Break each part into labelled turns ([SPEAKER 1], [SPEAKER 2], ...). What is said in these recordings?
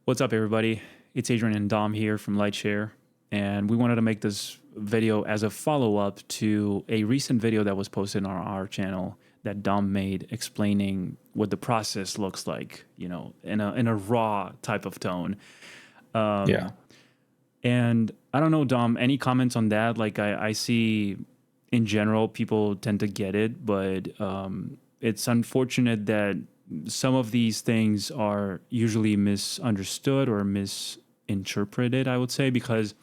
[SPEAKER 1] What's up, everybody? It's Adrian and Dom here from LightShare, and we wanted to make this video as a follow-up to a recent video that was posted on our channel that Dom made explaining what the process looks like, in a raw type of tone.
[SPEAKER 2] Yeah.
[SPEAKER 1] And I don't know, Dom, any comments on that? Like, I see in general people tend to get it, but it's unfortunate that some of these things are usually misunderstood or misinterpreted, I would say, because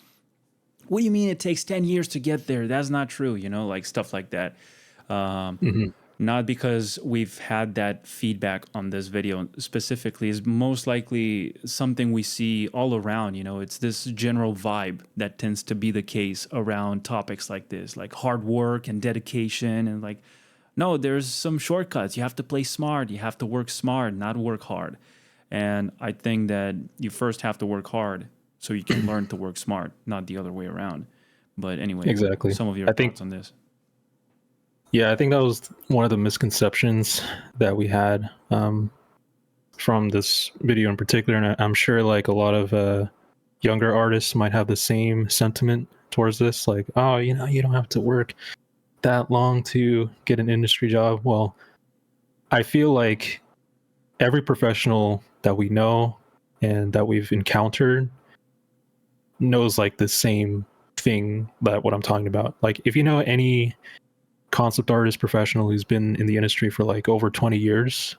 [SPEAKER 1] what do you mean it takes 10 years to get there? That's not true, like stuff like that.
[SPEAKER 2] Mhm.
[SPEAKER 1] Not because we've had that feedback on this video specifically, is most likely something we see all around. It's this general vibe that tends to be the case around topics like this, like hard work and dedication, and like, no, there's some shortcuts. You have to play smart. You have to work smart, not work hard. And I think that you first have to work hard so you can learn to work smart, not the other way around. But anyway,
[SPEAKER 2] Exactly.
[SPEAKER 1] some of your
[SPEAKER 2] I think,
[SPEAKER 1] thoughts on this.
[SPEAKER 2] yeah, I think that was one of the misconceptions that we had from this video in particular. And I'm sure like a lot of younger artists might have the same sentiment towards this. Like, oh, you don't have to work that long to get an industry job. Well, I feel like every professional that we know and that we've encountered knows like the same thing that what I'm talking about. Like if you know any concept artist professional who's been in the industry for like over 20 years,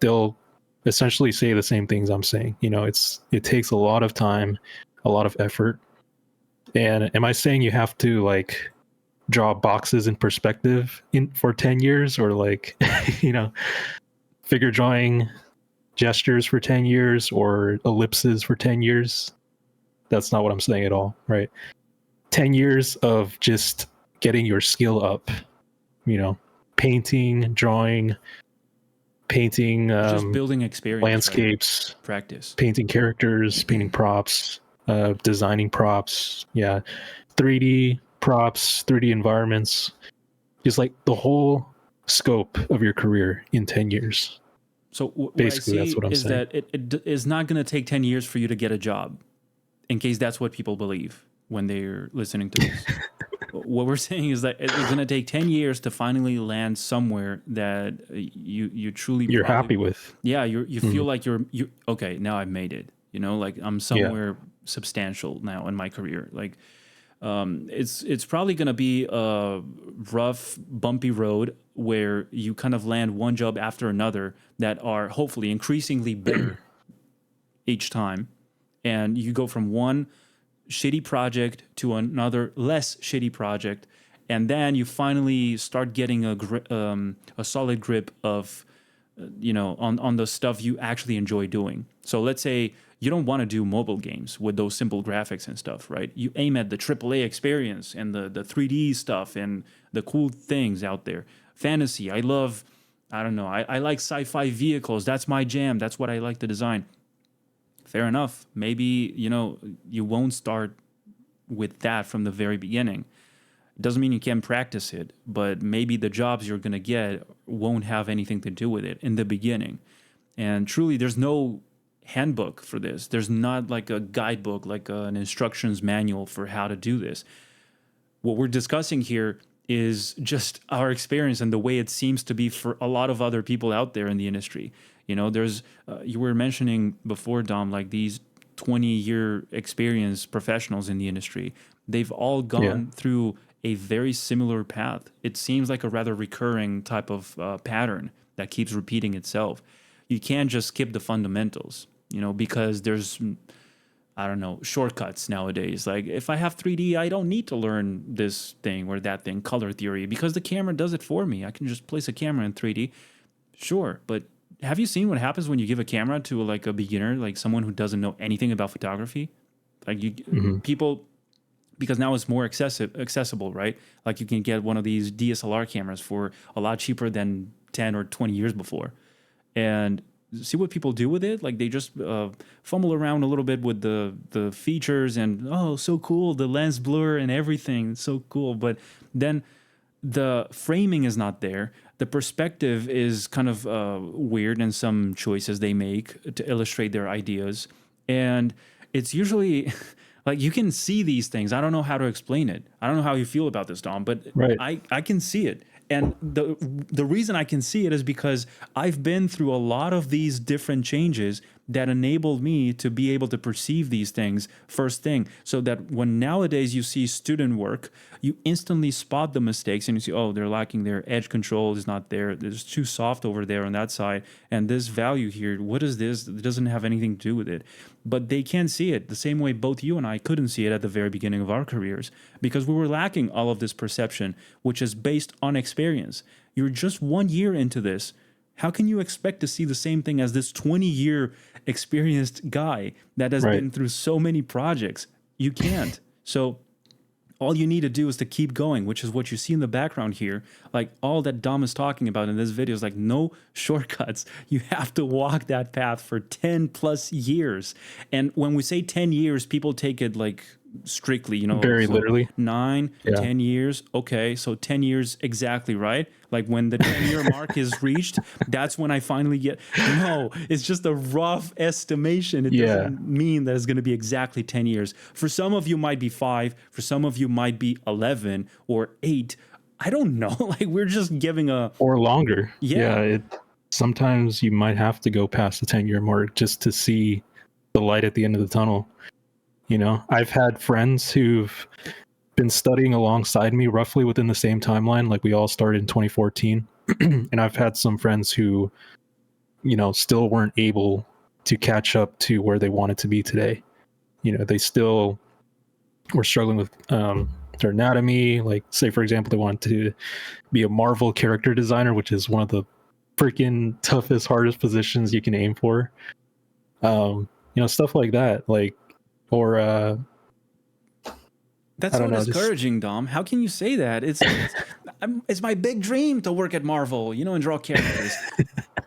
[SPEAKER 2] they'll essentially say the same things I'm saying. It takes a lot of time, a lot of effort. And am I saying you have to like draw boxes in perspective for 10 years or like figure drawing gestures for 10 years or ellipses for 10 years? That's not what I'm saying at all, right? 10 years of just getting your skill up, painting, drawing, painting
[SPEAKER 1] Just building experience,
[SPEAKER 2] landscapes,
[SPEAKER 1] right? Practice.
[SPEAKER 2] painting characters, painting props, designing props, 3D props, 3D environments, just like the whole scope of your career in 10 years.
[SPEAKER 1] So what I
[SPEAKER 2] Basically, that's
[SPEAKER 1] see
[SPEAKER 2] what I'm
[SPEAKER 1] is
[SPEAKER 2] saying.
[SPEAKER 1] that it is not going to take 10 years for you to get a job, in case that's what people believe when they're listening to this. What we're saying is that it's going to take 10 years to finally land somewhere that you truly
[SPEAKER 2] You're
[SPEAKER 1] probably,
[SPEAKER 2] happy with.
[SPEAKER 1] yeah, you feel like you okay, now I've made it, like I'm
[SPEAKER 2] Yeah.
[SPEAKER 1] somewhere substantial now in my career. Like it's probably going to be a rough, bumpy road where you kind of land one job after another that are hopefully increasingly better each time, and you go from one shitty project to another less shitty project, and then you finally start getting a solid grip of on the stuff you actually enjoy doing. So let's say you don't want to do mobile games with those simple graphics and stuff, right? You aim at the AAA experience and the 3D stuff and the cool things out there. Fantasy, I love, I don't know, I like sci-fi vehicles. That's my jam. That's what I like to design. Fair enough. Maybe, you won't start with that from the very beginning. It doesn't mean you can't practice it, but maybe the jobs you're going to get won't have anything to do with it in the beginning. And truly, there's no handbook for this. There's not like a guidebook, like an instructions manual for how to do this. What we're discussing here is just our experience and the way it seems to be for a lot of other people out there in the industry. There's you were mentioning before, Dom, like these 20-year experience professionals in the industry. They've all gone through a very similar path. It seems like a rather recurring type of pattern that keeps repeating itself. You can't just skip the fundamentals, because there's, I don't know, shortcuts nowadays. Like if I have 3D, I don't need to learn this thing or that thing, color theory, because the camera does it for me. I can just place a camera in 3D. Sure, but have you seen what happens when you give a camera to like a beginner, like someone who doesn't know anything about photography? Like people, because now it's more accessible, right? Like you can get one of these DSLR cameras for a lot cheaper than 10 or 20 years before. And see what people do with it. Like they just fumble around a little bit with the features and, oh, so cool, the lens blur and everything. It's so cool. But then the framing is not there. The perspective is kind of weird in some choices they make to illustrate their ideas. And it's usually like you can see these things. I don't know how to explain it. I don't know how you feel about this, Dom, but
[SPEAKER 2] Right.
[SPEAKER 1] I can see it. And the reason I can see it is because I've been through a lot of these different changes that enabled me to be able to perceive these things first thing, so that when nowadays you see student work, you instantly spot the mistakes and you see, oh, they're lacking, their edge control is not there, there's too soft over there on that side, and this value here, what is this? It doesn't have anything to do with it. But they can see it the same way both you and I couldn't see it at the very beginning of our careers, because we were lacking all of this perception, which is based on experience. You're just 1 year into this. How can you expect to see the same thing as this 20-year experienced guy that has
[SPEAKER 2] Right.
[SPEAKER 1] been through so many projects? You can't. So all you need to do is to keep going, which is what you see in the background here. Like all that Dom is talking about in this video is like no shortcuts. You have to walk that path for 10 plus years. And when we say 10 years, people take it like strictly,
[SPEAKER 2] Very
[SPEAKER 1] so
[SPEAKER 2] literally.
[SPEAKER 1] 9,
[SPEAKER 2] Yeah.
[SPEAKER 1] 10 years. Okay, so 10 years exactly, right? Like when the 10-year mark is reached, that's when I finally get. No, it's just a rough estimation. It
[SPEAKER 2] Yeah.
[SPEAKER 1] doesn't mean that it's going to be exactly 10 years. For some of you might be 5, for some of you might be 11 or 8. I don't know. Like we're just giving a.
[SPEAKER 2] Or longer.
[SPEAKER 1] Yeah.
[SPEAKER 2] It sometimes you might have to go past the 10-year mark just to see the light at the end of the tunnel. I've had friends who've been studying alongside me roughly within the same timeline. Like we all started in 2014. And I've had some friends who, still weren't able to catch up to where they wanted to be today. They still were struggling with their anatomy. Like, say, for example, they wanted to be a Marvel character designer, which is one of the freaking toughest, hardest positions you can aim for. Stuff like that. Like, or
[SPEAKER 1] That's
[SPEAKER 2] I
[SPEAKER 1] so
[SPEAKER 2] don't know,
[SPEAKER 1] discouraging, Dom. How can you say that? It's my big dream to work at Marvel, and draw characters.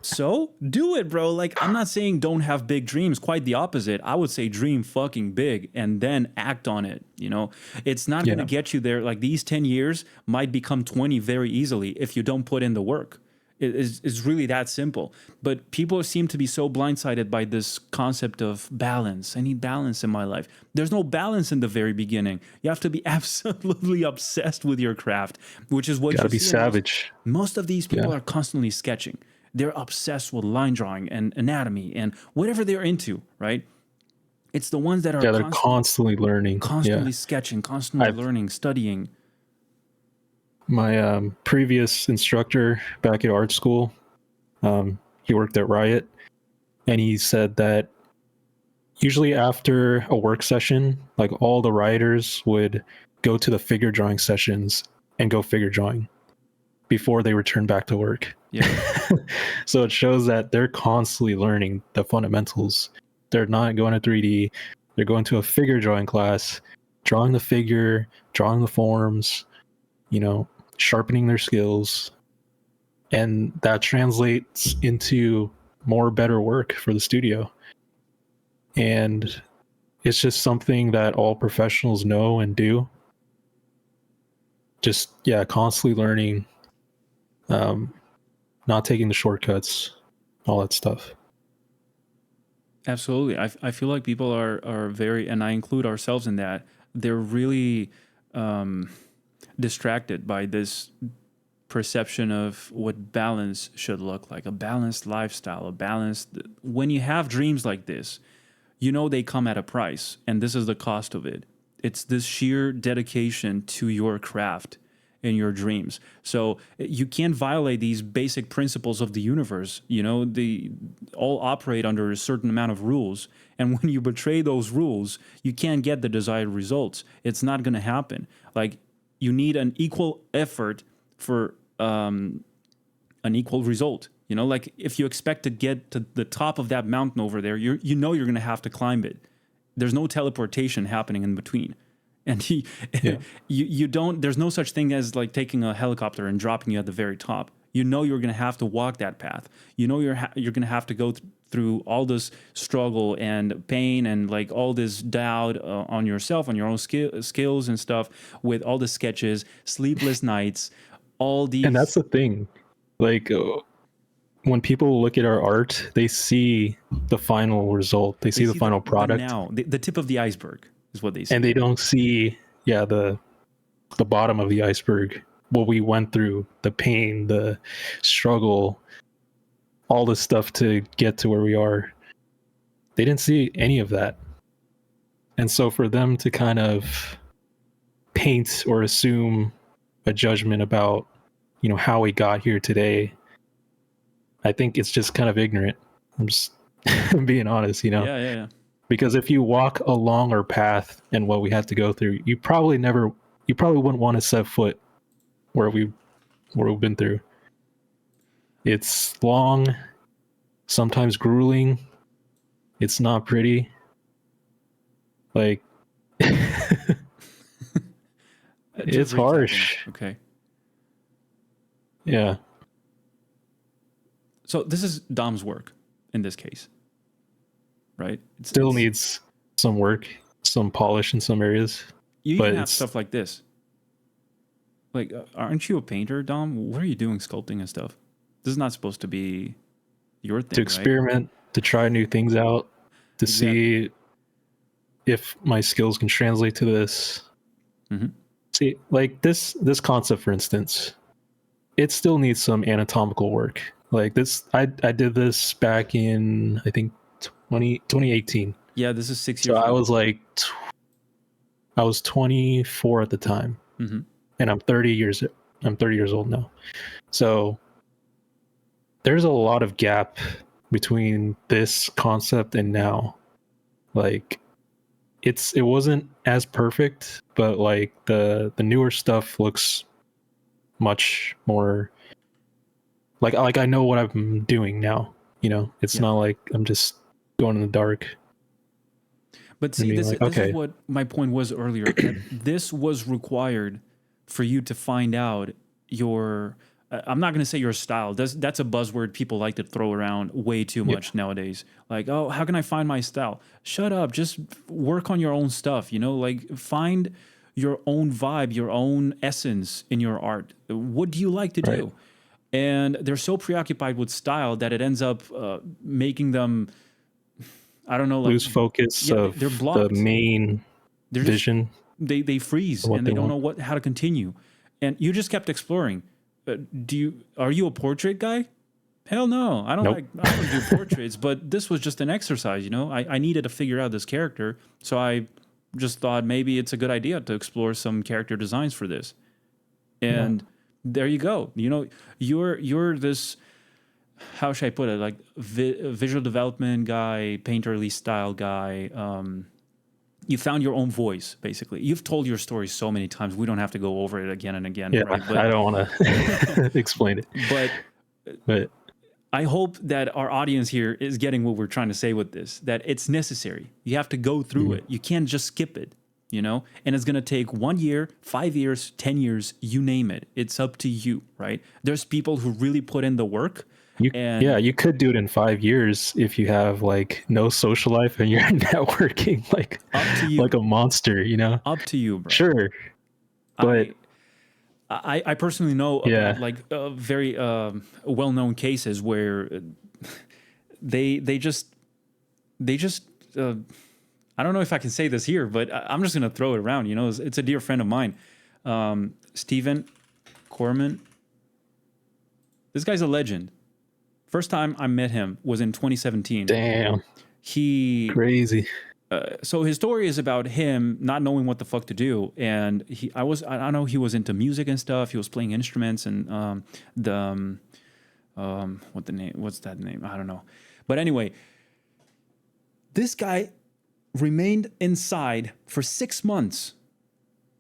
[SPEAKER 1] So do it, bro. Like, I'm not saying don't have big dreams. Quite the opposite. I would say dream fucking big and then act on it. It's not going to get you there. Like these 10 years might become 20 very easily if you don't put in the work. It's really that simple. But people seem to be so blindsided by this concept of balance. I need balance in my life. There's no balance in the very beginning. You have to be absolutely obsessed with your craft, which is what
[SPEAKER 2] gotta
[SPEAKER 1] you
[SPEAKER 2] be
[SPEAKER 1] see in
[SPEAKER 2] savage.
[SPEAKER 1] most of these people are constantly sketching. They're obsessed with line drawing and anatomy and whatever they're into, right? It's the ones that are
[SPEAKER 2] They're constantly learning.
[SPEAKER 1] constantly sketching, constantly learning, studying.
[SPEAKER 2] My previous instructor back at art school, he worked at Riot, and he said that usually after a work session, like all the rioters would go to the figure drawing sessions and go figure drawing before they return back to work.
[SPEAKER 1] Yeah.
[SPEAKER 2] So it shows that they're constantly learning the fundamentals. They're not going to 3D. They're going to a figure drawing class, drawing the figure, drawing the forms, sharpening their skills. And that translates into better work for the studio. And it's just something that all professionals know and do. Just, constantly learning, not taking the shortcuts, all that stuff.
[SPEAKER 1] Absolutely. I feel like people are very, and I include ourselves in that, they're really distracted by this perception of what balance should look like, a balanced lifestyle, a balanced. When you have dreams like this, they come at a price, and this is the cost of it. It's this sheer dedication to your craft and your dreams. So you can't violate these basic principles of the universe. They all operate under a certain amount of rules. And when you betray those rules, you can't get the desired results. It's not going to happen. Like you need an equal effort for an equal result. Like if you expect to get to the top of that mountain over there, you're going to have to climb it. There's no teleportation happening in between. And you don't, there's no such thing as like taking a helicopter and dropping you at the very top. You're going to have to walk that path. You're going to have to go through all this struggle and pain and like all this doubt on yourself, on your own skills and stuff, with all the sketches, sleepless nights, all these.
[SPEAKER 2] And that's the thing. Like when people look at our art, they see the final result. They see the final product.
[SPEAKER 1] Now, the tip of the iceberg is what they see.
[SPEAKER 2] And they don't see, the bottom of the iceberg, what we went through, the pain, the struggle, all the stuff to get to where we are. They didn't see any of that. And so for them to kind of paint or assume a judgment about, how we got here today, I think it's just kind of ignorant. I'm just being honest,
[SPEAKER 1] Yeah.
[SPEAKER 2] Because if you walk along our path and what we had to go through, you probably wouldn't want to set foot where we've been through. It's long, sometimes grueling. It's not pretty. Like, it's harsh.
[SPEAKER 1] Okay.
[SPEAKER 2] Yeah.
[SPEAKER 1] So this is Dom's work in this case, right? It
[SPEAKER 2] still needs some work, some polish in some areas.
[SPEAKER 1] You even have stuff like this. Like, aren't you a painter, Dom? What are you doing sculpting and stuff? This is not supposed to be your thing,
[SPEAKER 2] to experiment, right? To try new things out, to see if my skills can translate to this.
[SPEAKER 1] Mm-hmm.
[SPEAKER 2] See, like this concept, for instance, it still needs some anatomical work. Like this, I did this back in, I think, 2018.
[SPEAKER 1] Yeah, this is 6 years
[SPEAKER 2] ago.
[SPEAKER 1] So
[SPEAKER 2] I was 24 at the time,
[SPEAKER 1] mm-hmm.
[SPEAKER 2] and I'm 30 years old now. So there's a lot of gap between this concept and now. Like it wasn't as perfect, but like the newer stuff looks much more like I know what I'm doing now. It's not like I'm just going in the dark.
[SPEAKER 1] But see, this is what my point was earlier. That this was required for you to find out your. I'm not going to say your style. That's a buzzword people like to throw around way too much nowadays. Like, oh, how can I find my style? Shut up. Just work on your own stuff. Like find your own vibe, your own essence in your art. What do you like to do? And they're so preoccupied with style that it ends up making them, I don't know, like,
[SPEAKER 2] lose focus of the main vision.
[SPEAKER 1] They freeze and they don't know how to continue. And you just kept exploring. Are you a portrait guy? Hell no. I don't do portraits, but this was just an exercise, I needed to figure out this character. So I just thought maybe it's a good idea to explore some character designs for this. And there you go. You're this, how should I put it? Like visual development guy, painterly style guy. You found your own voice, basically. You've told your story so many times. We don't have to go over it again and again.
[SPEAKER 2] Yeah,
[SPEAKER 1] right?
[SPEAKER 2] But I don't want to explain it.
[SPEAKER 1] But I hope that our audience here is getting what we're trying to say with this, that it's necessary. You have to go through it. You can't just skip it, And it's going to take 1 year, 5 years, 10 years, you name it. It's up to you, right? There's people who really put in the work.
[SPEAKER 2] You could do it in 5 years if you have like no social life and you're networking like
[SPEAKER 1] up to you.
[SPEAKER 2] Like a monster,
[SPEAKER 1] Up to you, bro.
[SPEAKER 2] Sure, but
[SPEAKER 1] I personally know like very well-known cases where they just I don't know if I can say this here, but I'm just gonna throw it around. It's a dear friend of mine, Stephen Corman. This guy's a legend. First time I met him was in 2017.
[SPEAKER 2] Damn. Crazy.
[SPEAKER 1] So his story is about him not knowing what the fuck to do, and I know he was into music and stuff. He was playing instruments and what's that name? I don't know. But anyway, this guy remained inside for 6 months.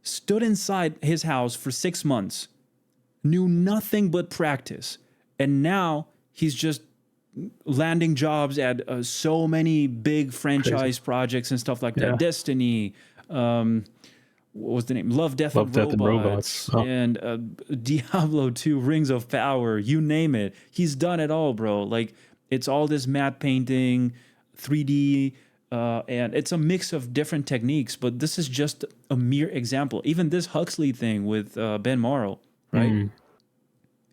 [SPEAKER 1] Stood inside his house for 6 months. Knew nothing but practice, and now he's just landing jobs at so many big franchise projects and stuff like that. Destiny, what was the name? Love, Death, and Robots. And Diablo 2, Rings of Power, you name it. He's done it all, bro. Like, it's all this matte painting, 3D, and it's a mix of different techniques, but this is just a mere example. Even this Huxley thing with Ben Morrow, right?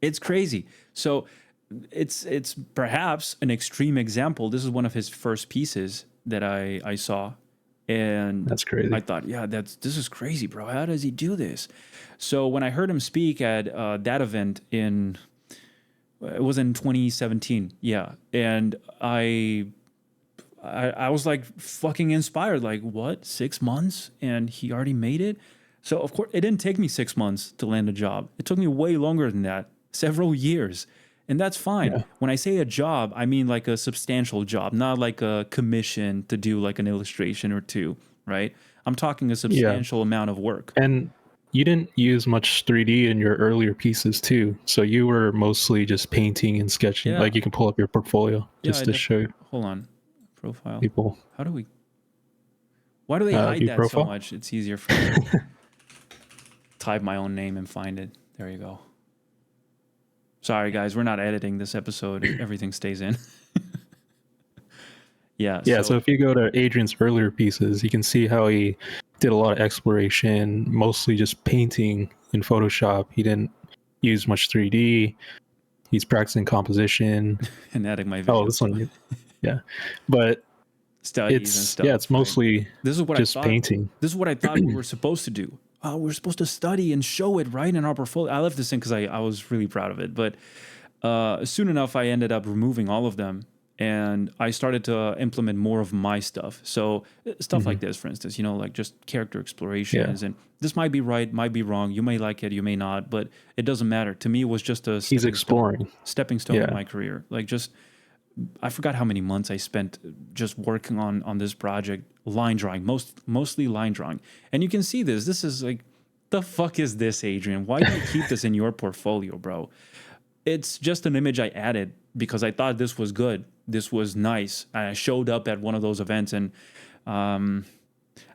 [SPEAKER 1] It's crazy. So it's perhaps an extreme example. This is one of his first pieces that I saw, and
[SPEAKER 2] That's crazy.
[SPEAKER 1] I thought, yeah, this is crazy, bro. How does he do this? So when I heard him speak at that event it was in 2017, yeah, and I was like fucking inspired. Like, what? 6 months, and he already made it. So of course, it didn't take me 6 months to land a job. It took me way longer than that, several years, and that's fine.
[SPEAKER 2] Yeah.
[SPEAKER 1] When I say a job, I mean like a substantial job, not like a commission to do like an illustration or two, right? I'm talking a
[SPEAKER 2] Yeah.
[SPEAKER 1] substantial amount of work.
[SPEAKER 2] And you didn't use much 3D in your earlier pieces too. So you were mostly just painting and sketching.
[SPEAKER 1] Yeah,
[SPEAKER 2] Like you can pull up your portfolio
[SPEAKER 1] yeah.
[SPEAKER 2] just to show
[SPEAKER 1] Hold on, profile.
[SPEAKER 2] people.
[SPEAKER 1] How do we? Why do they hide
[SPEAKER 2] View
[SPEAKER 1] that so
[SPEAKER 2] profile.
[SPEAKER 1] much? It's easier for me to type my own name and find it. There you go. Sorry, guys, we're not editing this episode. Everything stays in. Yeah.
[SPEAKER 2] Yeah, so if you go to Adrian's earlier pieces, you can see how he did a lot of exploration, mostly just painting in Photoshop. He didn't use much 3D. He's practicing composition.
[SPEAKER 1] and adding my visuals.
[SPEAKER 2] Oh, this one. Yeah. But
[SPEAKER 1] studies and
[SPEAKER 2] it's
[SPEAKER 1] stuff.
[SPEAKER 2] it's mostly
[SPEAKER 1] right? This is what
[SPEAKER 2] just
[SPEAKER 1] I thought.
[SPEAKER 2] painting.
[SPEAKER 1] This is what I thought we were supposed to do. We're supposed to study and show it right in our portfolio. I left this in because I was really proud of it. But soon enough, I ended up removing all of them. And I started to implement more of my stuff. So stuff like this, for instance, like just character explorations. And this might be right, might be wrong. You may like it, you may not, but it doesn't matter. To me, it was just a
[SPEAKER 2] He's exploring.
[SPEAKER 1] stepping stone in my career. Like I forgot how many months I spent just working on this project, line drawing, mostly line drawing. And you can see this. This is like, the fuck is this, Adrian? Why do you keep this in your portfolio, bro? It's just an image I added because I thought this was good. This was nice. I showed up at one of those events, and I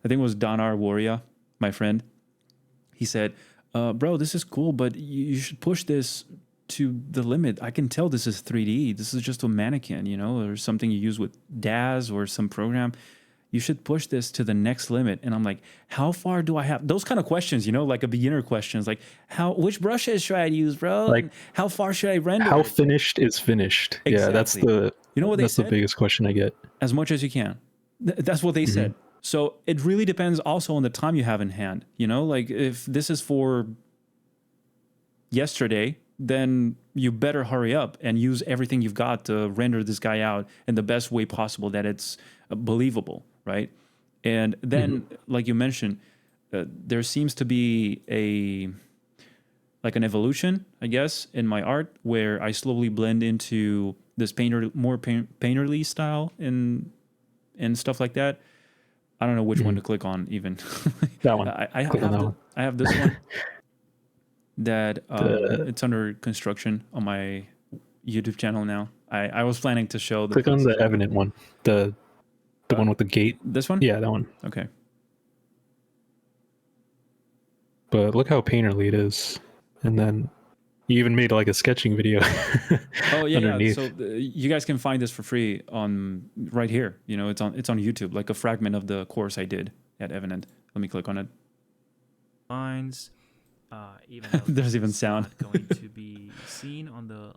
[SPEAKER 1] think it was Donar Warrior, my friend. He said, bro, this is cool, but you should push this to the limit. I can tell this is 3D. This is just a mannequin, or something you use with DAZ or some program. You should push this to the next limit. And I'm like, how far do I have? Those kind of questions, like a beginner questions, like which brushes should I use, bro?
[SPEAKER 2] Like,
[SPEAKER 1] and how far should I render?
[SPEAKER 2] How finished is finished?
[SPEAKER 1] Exactly.
[SPEAKER 2] Yeah, that's the
[SPEAKER 1] what they
[SPEAKER 2] that's
[SPEAKER 1] said?
[SPEAKER 2] the biggest question I get.
[SPEAKER 1] As much as you can. That's what they said. So it really depends also on the time you have in hand. Like if this is for yesterday, then you better hurry up and use everything you've got to render this guy out in the best way possible that it's believable, right? And then, like you mentioned, there seems to be an evolution, I guess, in my art where I slowly blend into this more painterly style and stuff like that. I don't know which one to click on even.
[SPEAKER 2] That one.
[SPEAKER 1] I have this one that it's under construction on my YouTube channel now. I was planning to show the
[SPEAKER 2] click on the evident one, the one with the gate.
[SPEAKER 1] This one?
[SPEAKER 2] Yeah, that one.
[SPEAKER 1] Okay.
[SPEAKER 2] But look how painterly it is, and then you even made like a sketching video.
[SPEAKER 1] Oh yeah,
[SPEAKER 2] underneath.
[SPEAKER 1] So you guys can find this for free on right here. It's on YouTube, like a fragment of the course I did at Evident. Let me click on it.
[SPEAKER 3] Lines, even though
[SPEAKER 1] There's even
[SPEAKER 3] it's
[SPEAKER 1] sound.
[SPEAKER 3] not going to be seen on the.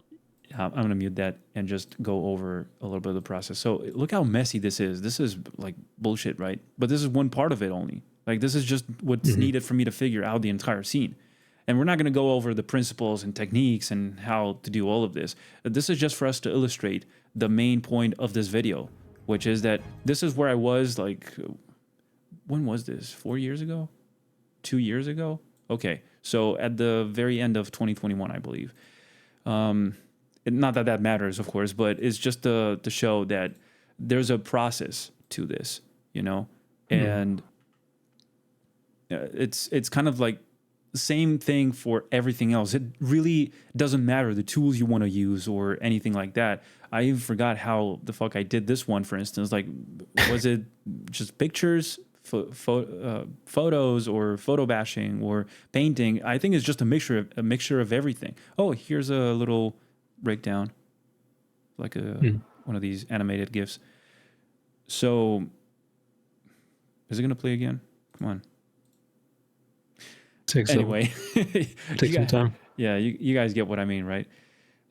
[SPEAKER 1] I'm gonna mute that and just go over a little bit of the process. So look how messy this is. This is like bullshit, right? But this is one part of it only. Like this is just what's needed for me to figure out the entire scene. And we're not going to go over the principles and techniques and how to do all of this. This is just for us to illustrate the main point of this video, which is that this is where I was like, when was this? 4 years ago? 2 years ago? Okay. So at the very end of 2021, I believe. Not that matters, of course, but it's just to show that there's a process to this, and it's kind of like the same thing for everything else. It really doesn't matter the tools you want to use or anything like that. I even forgot how the fuck I did this one, for instance. Like, was it just pictures, photos, or photo bashing, or painting? I think it's just a mixture of everything. Oh, here's a little breakdown, like one of these animated GIFs. So, is it gonna play again? Come on.
[SPEAKER 2] Takes
[SPEAKER 1] Anyway,
[SPEAKER 2] some time.
[SPEAKER 1] Yeah, you guys get what I mean, right?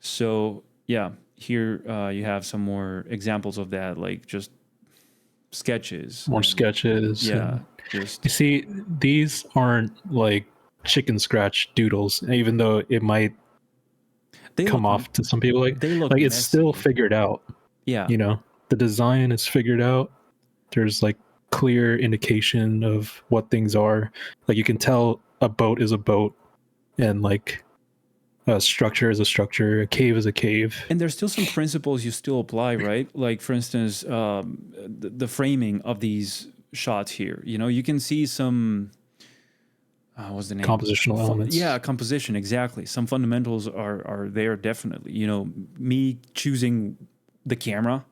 [SPEAKER 1] So yeah, here you have some more examples of that, like just sketches.
[SPEAKER 2] More
[SPEAKER 1] And
[SPEAKER 2] sketches.
[SPEAKER 1] yeah,
[SPEAKER 2] And you
[SPEAKER 1] just
[SPEAKER 2] see, these aren't like chicken scratch doodles, even though it might
[SPEAKER 1] they
[SPEAKER 2] come
[SPEAKER 1] look
[SPEAKER 2] off to some people
[SPEAKER 1] they look
[SPEAKER 2] like it's still
[SPEAKER 1] messy.
[SPEAKER 2] figured out.
[SPEAKER 1] Yeah,
[SPEAKER 2] You know, the design is figured out. There's like clear indication of what things are. Like you can tell a boat is a boat, and like a structure is a structure, a cave is a cave.
[SPEAKER 1] and there's still some principles you still apply, right? Like for instance, the framing of these shots here. You know, you can see some. What's the name?
[SPEAKER 2] Compositional elements.
[SPEAKER 1] Yeah, composition, exactly. Some fundamentals are there definitely. You know, me choosing the camera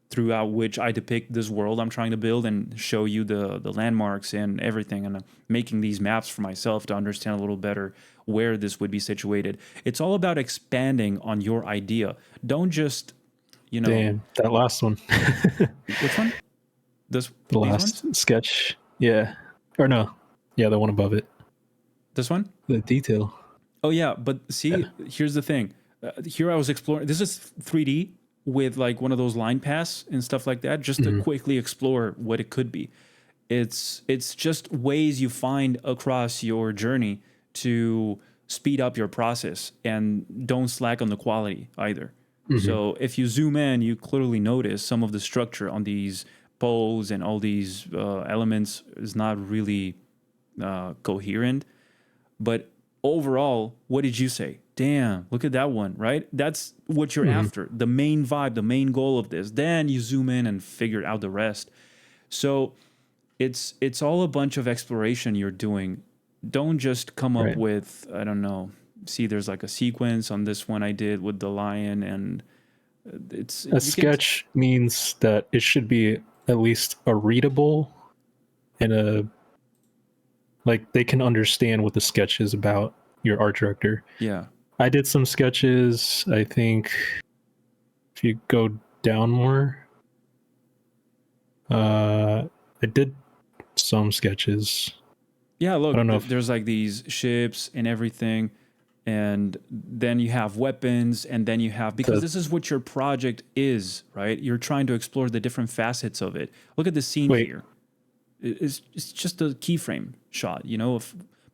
[SPEAKER 1] throughout which I depict this world I'm trying to build and show you the landmarks and everything, and making these maps for myself to understand a little better where this would be situated. It's all about expanding on your idea. Don't just, you know,
[SPEAKER 2] Damn, that last one.
[SPEAKER 1] which one? This
[SPEAKER 2] The
[SPEAKER 1] these
[SPEAKER 2] last
[SPEAKER 1] ones?
[SPEAKER 2] sketch. Yeah. Or no. Yeah, the one above it.
[SPEAKER 1] This one?
[SPEAKER 2] The detail.
[SPEAKER 1] Oh yeah, but see, here's the thing. Here I was exploring. This is 3D with like one of those line pass and stuff like that, just to quickly explore what it could be. It's just ways you find across your journey to speed up your process and don't slack on the quality either. So if you zoom in, you clearly notice some of the structure on these poles and all these elements is not really coherent. But overall, what did you say? Damn, look at that one, right? That's what you're after. The main vibe, the main goal of this. Then you zoom in and figure out the rest. So it's all a bunch of exploration you're doing. Don't just come up
[SPEAKER 2] Right.
[SPEAKER 1] with, I don't know. See, there's like a sequence on this one I did with the lion, and it's
[SPEAKER 2] A sketch means that it should be at least a readable and a like they can understand what the sketch is about, your art director.
[SPEAKER 1] Yeah.
[SPEAKER 2] I did some sketches, I think if you go down more. I did some sketches.
[SPEAKER 1] Yeah, look,
[SPEAKER 2] I don't know if
[SPEAKER 1] there's like these ships and everything, and then you have weapons, and then you have, because this is what your project is, right? You're trying to explore the different facets of it. Look at the scene
[SPEAKER 2] Wait.
[SPEAKER 1] here. It's just a keyframe shot, you know,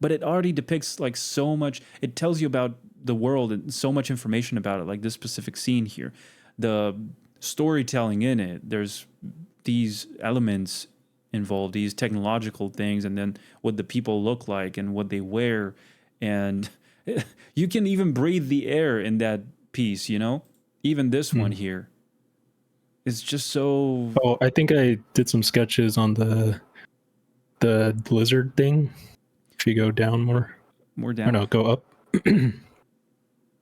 [SPEAKER 1] but it already depicts like so much. It tells you about the world and so much information about it, like this specific scene here. The storytelling in it, there's these elements involved, these technological things, and then what the people look like and what they wear, and you can even breathe the air in that piece, you know. Even this one here, it's just so.
[SPEAKER 2] Oh, I think I did some sketches on the lizard thing. If you go down more.
[SPEAKER 1] More
[SPEAKER 2] Or
[SPEAKER 1] down.
[SPEAKER 2] no, go up.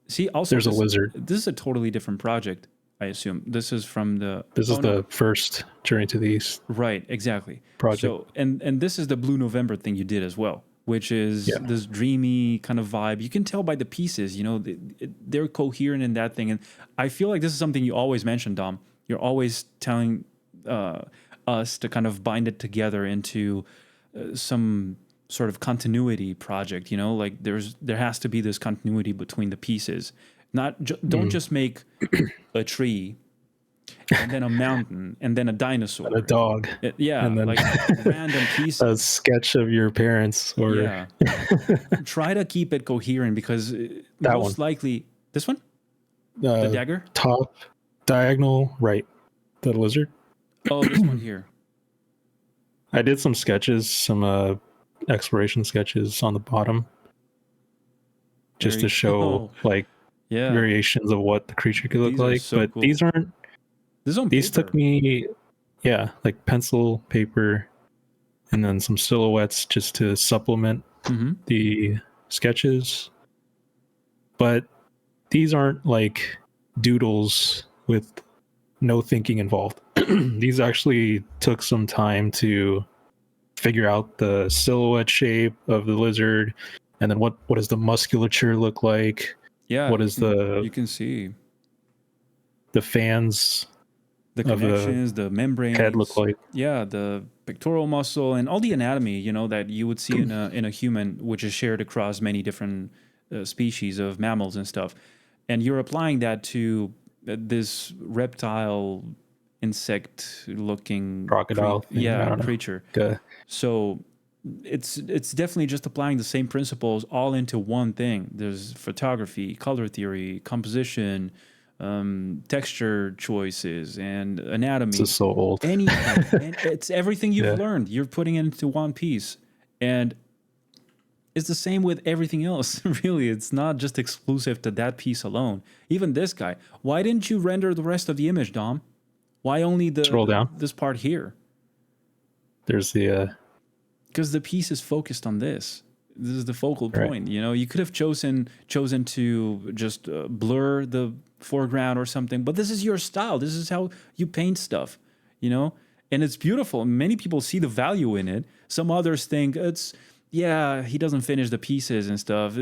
[SPEAKER 1] See, also
[SPEAKER 2] There's a
[SPEAKER 1] this,
[SPEAKER 2] lizard.
[SPEAKER 1] This is a totally different project, I assume. This is from the.
[SPEAKER 2] This is the first Journey to the East
[SPEAKER 1] Right, exactly.
[SPEAKER 2] project.
[SPEAKER 1] So, and this is the Blue November thing you did as well, which is this dreamy kind of vibe. You can tell by the pieces, you know, they're coherent in that thing. And I feel like this is something you always mention, Dom. You're always telling us to kind of bind it together into some sort of continuity project, you know, like there has to be this continuity between the pieces. Don't just make a tree and then a mountain and then a dinosaur,
[SPEAKER 2] And a dog.
[SPEAKER 1] yeah,
[SPEAKER 2] and then
[SPEAKER 1] like random pieces.
[SPEAKER 2] a sketch of your parents or
[SPEAKER 1] Yeah, try to keep it coherent, because
[SPEAKER 2] That
[SPEAKER 1] most likely this one,
[SPEAKER 2] uh,
[SPEAKER 1] the dagger.
[SPEAKER 2] top diagonal right, the lizard.
[SPEAKER 1] Oh, this one here.
[SPEAKER 2] I did some sketches, some exploration sketches on the bottom, just
[SPEAKER 1] There
[SPEAKER 2] to
[SPEAKER 1] you
[SPEAKER 2] show
[SPEAKER 1] go.
[SPEAKER 2] like
[SPEAKER 1] Yeah,
[SPEAKER 2] variations of what the creature could look
[SPEAKER 1] These are
[SPEAKER 2] like.
[SPEAKER 1] so
[SPEAKER 2] But
[SPEAKER 1] cool.
[SPEAKER 2] these aren't.
[SPEAKER 1] this is on
[SPEAKER 2] These
[SPEAKER 1] paper.
[SPEAKER 2] took me, yeah, like pencil, paper, and then some silhouettes just to supplement
[SPEAKER 1] Mm-hmm.
[SPEAKER 2] the sketches. But these aren't like doodles with no thinking involved. These actually took some time to figure out the silhouette shape of the lizard, and then what does the musculature look like?
[SPEAKER 1] Yeah,
[SPEAKER 2] What is
[SPEAKER 1] you can see
[SPEAKER 2] the fans
[SPEAKER 1] the
[SPEAKER 2] of the
[SPEAKER 1] connections, the membranes,
[SPEAKER 2] head look like?
[SPEAKER 1] yeah, the pectoral muscle and all the anatomy, you know, that you would see in a human, which is shared across many different species of mammals and stuff, and you're applying that to this reptile, insect-looking
[SPEAKER 2] Crocodile thing. I don't know.
[SPEAKER 1] creature.
[SPEAKER 2] Okay.
[SPEAKER 1] So it's definitely just applying the same principles all into one thing. There's photography, color theory, composition, texture choices, and anatomy.
[SPEAKER 2] This is so old.
[SPEAKER 1] Anything. And it's everything you've
[SPEAKER 2] Yeah.
[SPEAKER 1] learned. You're putting it into one piece. And it's the same with everything else. Really, it's not just exclusive to that piece alone. Even this guy. Why didn't you render the rest of the image, Dom? Why only
[SPEAKER 2] Scroll down.
[SPEAKER 1] this part here?
[SPEAKER 2] There's the
[SPEAKER 1] Because the piece is focused on this. This is the focal
[SPEAKER 2] Right.
[SPEAKER 1] point. You know, you could have chosen to just blur the foreground or something, but this is your style. This is how you paint stuff. You know, and it's beautiful. Many people see the value in it. Some others think he doesn't finish the pieces and stuff.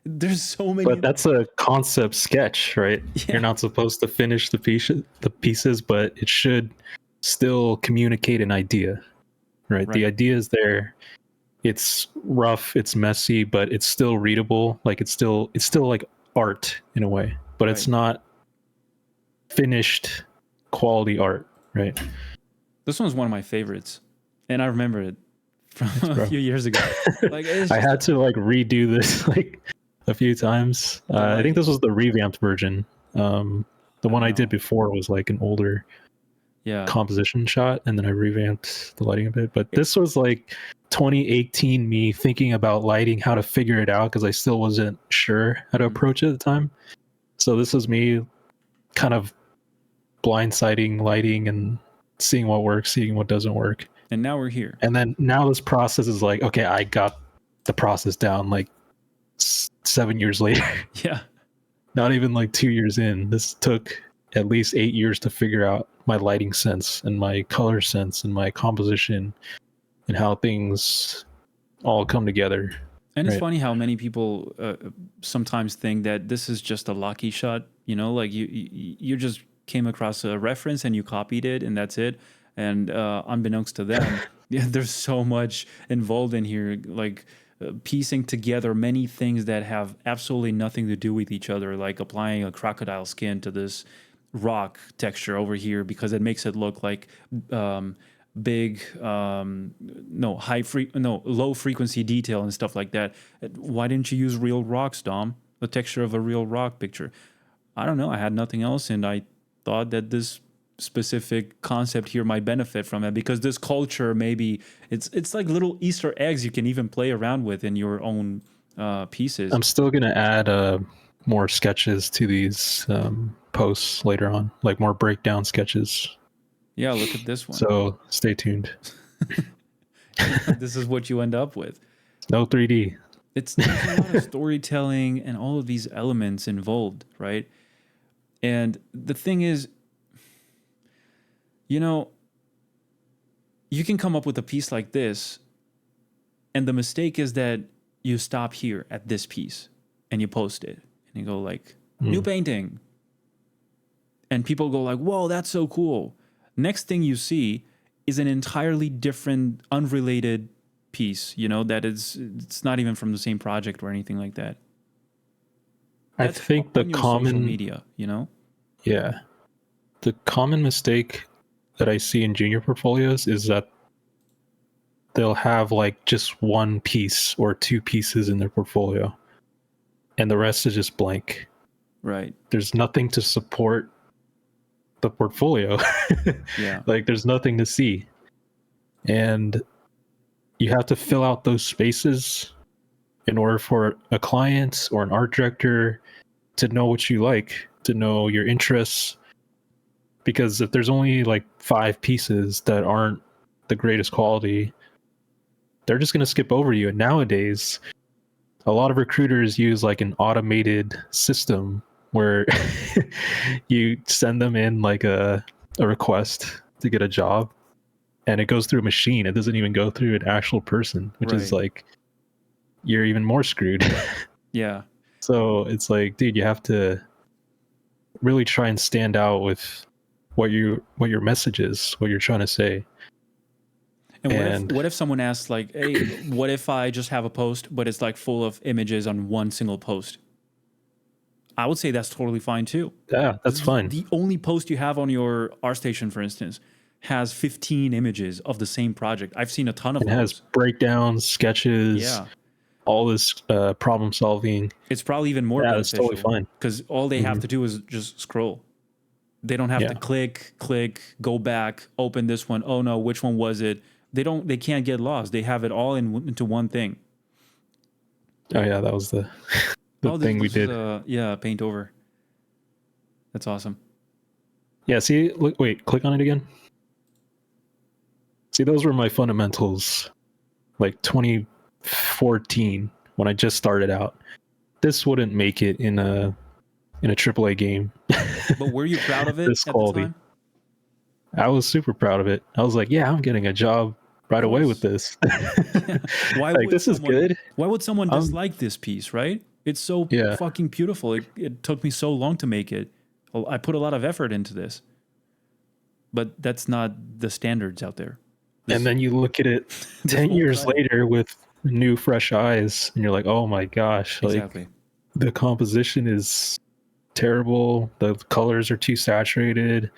[SPEAKER 1] There's so many.
[SPEAKER 2] But that's a concept sketch, right?
[SPEAKER 1] Yeah.
[SPEAKER 2] You're not supposed to finish the pieces, but it should still communicate an idea, right? The
[SPEAKER 1] Right.
[SPEAKER 2] idea is there. It's rough, it's messy, but it's still readable. Like it's still like art in a way, but it's
[SPEAKER 1] Right.
[SPEAKER 2] not finished quality art, right?
[SPEAKER 1] This one's one of my favorites, and I remember it from a
[SPEAKER 2] bro.
[SPEAKER 1] few years ago. Like it's
[SPEAKER 2] I
[SPEAKER 1] just-
[SPEAKER 2] had to like redo this like a few times. I think this was the revamped version. The one I did before was like an older
[SPEAKER 1] yeah.
[SPEAKER 2] composition shot, and then I revamped the lighting a bit. But this was like 2018 me thinking about lighting, how to figure it out, because I still wasn't sure how to approach it at the time. So this was me kind of blindsiding lighting and seeing what works, seeing what doesn't work.
[SPEAKER 1] And now we're here.
[SPEAKER 2] And then now this process is like, okay, I got the process down like 7 years later.
[SPEAKER 1] Yeah.
[SPEAKER 2] Not even like 2 years in. This took at least 8 years to figure out my lighting sense and my color sense and my composition and how things all come together.
[SPEAKER 1] And it's
[SPEAKER 2] Right.
[SPEAKER 1] funny how many people sometimes think that this is just a lucky shot. You know, like you just came across a reference and you copied it and that's it. And unbeknownst to them, there's so much involved in here, like piecing together many things that have absolutely nothing to do with each other, like applying a crocodile skin to this rock texture over here because it makes it look like big low frequency detail and stuff like that. Why didn't you use real rocks, Dom? The texture of a real rock picture. I don't know. I had nothing else, and I thought that this specific concept here might benefit from it because this culture, maybe it's like little Easter eggs you can even play around with in your own pieces.
[SPEAKER 2] I'm still going to add more sketches to these posts later on, like more breakdown sketches.
[SPEAKER 1] Yeah, look at this one.
[SPEAKER 2] So stay tuned.
[SPEAKER 1] This is what you end up with.
[SPEAKER 2] No 3D.
[SPEAKER 1] There's a lot of storytelling and all of these elements involved, right? And the thing is, you know, you can come up with a piece like this, and the mistake is that you stop here at this piece and you post it and you go like, new painting. And people go like, whoa, that's so cool. Next thing you see is an entirely different, unrelated piece, you know, it's not even from the same project or anything like that.
[SPEAKER 2] I
[SPEAKER 1] That's
[SPEAKER 2] think the
[SPEAKER 1] on your social
[SPEAKER 2] common
[SPEAKER 1] media, you know?
[SPEAKER 2] Yeah. The common mistake that I see in junior portfolios is that they'll have like just one piece or two pieces in their portfolio and the rest is just blank.
[SPEAKER 1] Right.
[SPEAKER 2] There's nothing to support the portfolio.
[SPEAKER 1] Yeah.
[SPEAKER 2] Like there's nothing to see. And you have to fill out those spaces in order for a client or an art director to know what you like, to know your interests. Because if there's only like 5 pieces that aren't the greatest quality, they're just going to skip over you. And nowadays, a lot of recruiters use like an automated system where you send them in like a request to get a job and it goes through a machine. It doesn't even go through an actual person, which is
[SPEAKER 1] Right.
[SPEAKER 2] like, you're even more screwed.
[SPEAKER 1] Yeah.
[SPEAKER 2] So it's like, dude, you have to really try and stand out with what your message is, what you're trying to say.
[SPEAKER 1] And
[SPEAKER 2] And
[SPEAKER 1] what if someone asks like, hey, what if I just have a post, but it's like full of images on one single post? I would say that's totally fine too.
[SPEAKER 2] yeah, that's fine.
[SPEAKER 1] The only post you have on your ArtStation, for instance, has 15 images of the same project. I've seen a ton of
[SPEAKER 2] It has
[SPEAKER 1] those.
[SPEAKER 2] breakdowns, sketches,
[SPEAKER 1] Yeah.
[SPEAKER 2] all this problem solving.
[SPEAKER 1] It's probably even more
[SPEAKER 2] Yeah, that's totally
[SPEAKER 1] beneficial
[SPEAKER 2] fine.
[SPEAKER 1] because all they have to do is just scroll. They don't have to
[SPEAKER 2] Yeah.
[SPEAKER 1] click, go back, open this one. Oh no, which one was it? They can't get lost. They have it all into one thing.
[SPEAKER 2] Oh yeah, that was the
[SPEAKER 1] Oh,
[SPEAKER 2] thing we
[SPEAKER 1] this is
[SPEAKER 2] did.
[SPEAKER 1] paint over. That's awesome.
[SPEAKER 2] Yeah, see, look, wait, click on it again. See, those were my fundamentals, like 2014 when I just started out. This wouldn't make it in a AAA game.
[SPEAKER 1] But were you proud of it
[SPEAKER 2] This
[SPEAKER 1] at the
[SPEAKER 2] quality.
[SPEAKER 1] time?
[SPEAKER 2] I was super proud of it. I was like, yeah, I'm getting a job right away with
[SPEAKER 1] course.
[SPEAKER 2] this.
[SPEAKER 1] Why
[SPEAKER 2] Like,
[SPEAKER 1] would
[SPEAKER 2] this is
[SPEAKER 1] someone,
[SPEAKER 2] good.
[SPEAKER 1] Why would someone
[SPEAKER 2] Um,
[SPEAKER 1] dislike this piece, right? It's so
[SPEAKER 2] Yeah.
[SPEAKER 1] fucking beautiful. It took me so long to make it. I put a lot of effort into this. But that's not the standards out there.
[SPEAKER 2] And then you look at it 10
[SPEAKER 1] whole
[SPEAKER 2] years
[SPEAKER 1] cut.
[SPEAKER 2] later with new, fresh eyes, and you're like, oh my gosh, like
[SPEAKER 1] Exactly.
[SPEAKER 2] the composition is terrible. The colors are too saturated.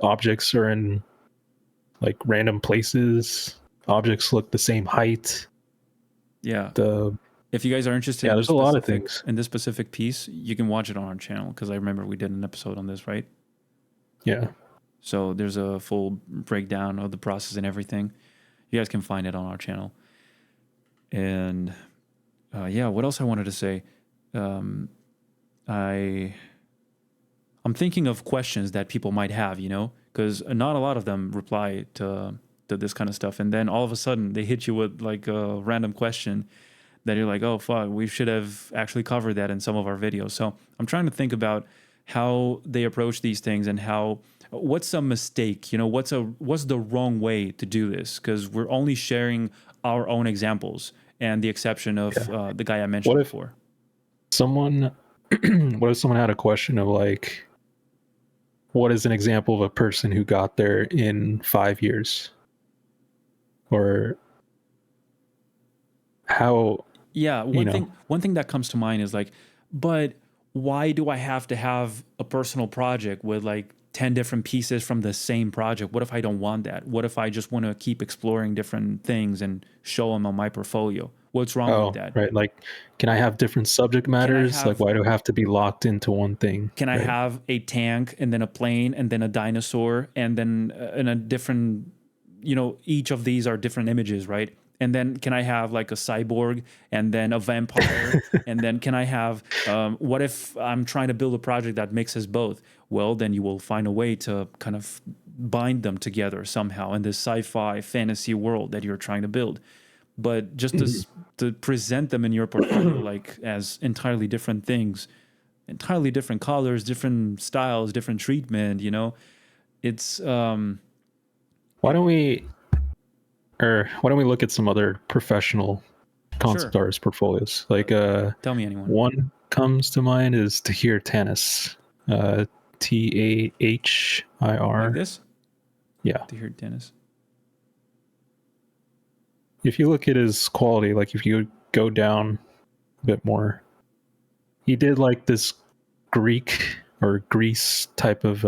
[SPEAKER 2] Objects are in like random places. Objects look the same height.
[SPEAKER 1] Yeah.
[SPEAKER 2] The
[SPEAKER 1] If you guys are interested
[SPEAKER 2] Yeah,
[SPEAKER 1] in
[SPEAKER 2] there's a lot of things.
[SPEAKER 1] in this specific piece, you can watch it on our channel because I remember we did an episode on this, right?
[SPEAKER 2] Yeah.
[SPEAKER 1] So there's a full breakdown of the process and everything. You guys can find it on our channel. And yeah, what else I wanted to say? I'm thinking of questions that people might have, you know, because not a lot of them reply to this kind of stuff. And then all of a sudden they hit you with like a random question that you're like, oh fuck, we should have actually covered that in some of our videos. So I'm trying to think about how they approach these things and what's a mistake, you know, what's the wrong way to do this? Because we're only sharing our own examples and the exception of the guy I mentioned
[SPEAKER 2] What if-
[SPEAKER 1] before.
[SPEAKER 2] Someone, what if someone had a question of like, what is an example of a person who got there in 5 years? Or how,
[SPEAKER 1] Yeah,
[SPEAKER 2] you know,
[SPEAKER 1] one thing that comes to mind is like, but why do I have to have a personal project with like 10 different pieces from the same project? What if I don't want that? What if I just want to keep exploring different things and show them on my portfolio? What's wrong with that?
[SPEAKER 2] right, like, can I have different subject matters? Like,
[SPEAKER 1] have-
[SPEAKER 2] why do I have to be locked into one thing?
[SPEAKER 1] Can I
[SPEAKER 2] right?
[SPEAKER 1] have a tank and then a plane and then a dinosaur and then in a different, you know, each of these are different images, right? And then can I have like a cyborg and then a vampire? And then can I have, what if I'm trying to build a project that mixes both? Well, then you will find a way to kind of bind them together somehow in this sci-fi fantasy world that you're trying to build. But just to present them in your portfolio like as entirely different things, entirely different colors, different styles, different treatment, you know, it's
[SPEAKER 2] Why don't we look at some other professional concept artist portfolios? Like,
[SPEAKER 1] tell me anyone.
[SPEAKER 2] one comes to mind is Tahir Tanis, Tahir.
[SPEAKER 1] Like this?
[SPEAKER 2] Yeah.
[SPEAKER 1] To hear Dennis.
[SPEAKER 2] If you look at his quality, like if you go down a bit more, he did like this Greek or Greece type of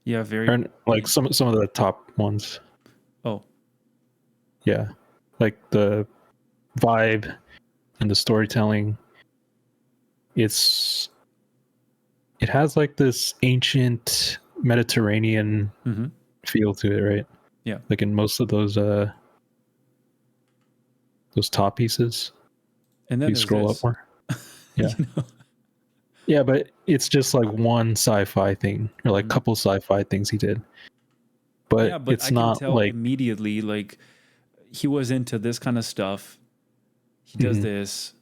[SPEAKER 1] Yeah, very
[SPEAKER 2] or like some of the top ones.
[SPEAKER 1] oh.
[SPEAKER 2] Yeah. Like the vibe and the storytelling. It has like this ancient Mediterranean
[SPEAKER 1] Mm-hmm.
[SPEAKER 2] feel to it, right?
[SPEAKER 1] Yeah.
[SPEAKER 2] Like in most of those top pieces.
[SPEAKER 1] And then
[SPEAKER 2] You
[SPEAKER 1] there's
[SPEAKER 2] scroll
[SPEAKER 1] this.
[SPEAKER 2] up more. Yeah.
[SPEAKER 1] You know?
[SPEAKER 2] Yeah, but it's just like one sci-fi thing or like a couple sci-fi things he did. But,
[SPEAKER 1] Yeah, but
[SPEAKER 2] it's
[SPEAKER 1] I can
[SPEAKER 2] not
[SPEAKER 1] tell
[SPEAKER 2] like
[SPEAKER 1] immediately like he was into this kind of stuff. He does
[SPEAKER 2] Mhm.
[SPEAKER 1] this,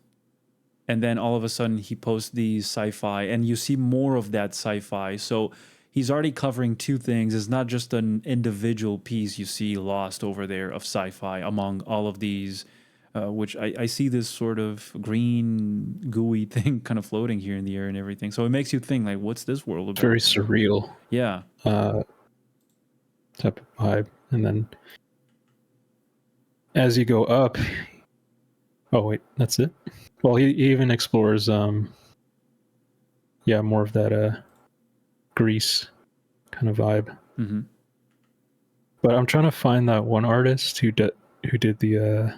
[SPEAKER 1] and then all of a sudden he posts these sci-fi, and you see more of that sci-fi. So he's already covering two things. It's not just an individual piece you see lost over there of sci-fi among all of these, which I see this sort of green gooey thing kind of floating here in the air and everything. So it makes you think like, what's this world about?
[SPEAKER 2] very surreal.
[SPEAKER 1] Yeah.
[SPEAKER 2] type of vibe. And then as you go up, oh wait, that's it. Well, he even explores more of that Greece kind of vibe.
[SPEAKER 1] Mm-hmm.
[SPEAKER 2] But I'm trying to find that one artist who did the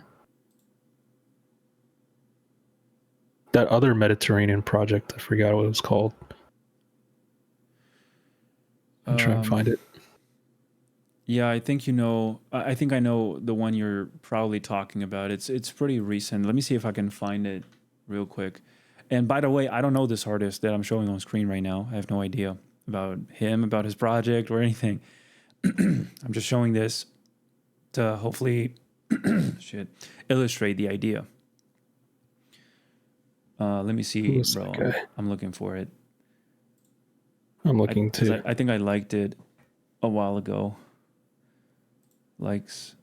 [SPEAKER 2] that other Mediterranean project. I forgot what it was called. I'm trying to find it.
[SPEAKER 1] Yeah, I think I think I know the one you're probably talking about. It's pretty recent. Let me see if I can find it real quick. And by the way, I don't know this artist that I'm showing on screen right now. I have no idea about him, about his project, or anything. I'm just showing this to hopefully illustrate the idea. Let me see,
[SPEAKER 2] Who's
[SPEAKER 1] bro.
[SPEAKER 2] that guy?
[SPEAKER 1] I'm looking for it.
[SPEAKER 2] I'm looking too.
[SPEAKER 1] I think I liked it a while ago. Likes.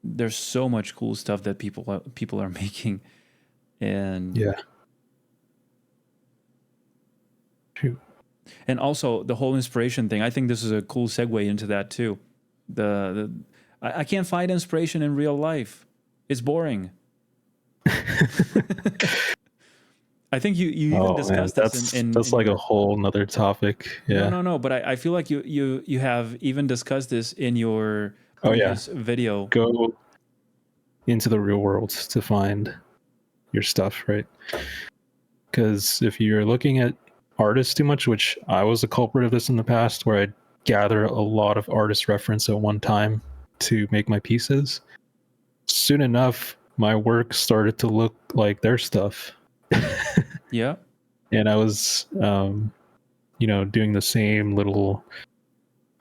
[SPEAKER 1] There's so much cool stuff that people are making, and
[SPEAKER 2] Yeah. Shoot.
[SPEAKER 1] and also the whole inspiration thing. I think this is a cool segue into that too. I can't find inspiration in real life. It's boring. I think you even discussed this in
[SPEAKER 2] that's like a whole nother topic. Yeah.
[SPEAKER 1] No. But I feel like you have even discussed this in your previous video.
[SPEAKER 2] Go into the real world to find your stuff, right? Because if you're looking at artists too much, which I was a culprit of this in the past, where I'd gather a lot of artist reference at one time to make my pieces, soon enough my work started to look like their stuff.
[SPEAKER 1] Yeah.
[SPEAKER 2] And I was doing the same little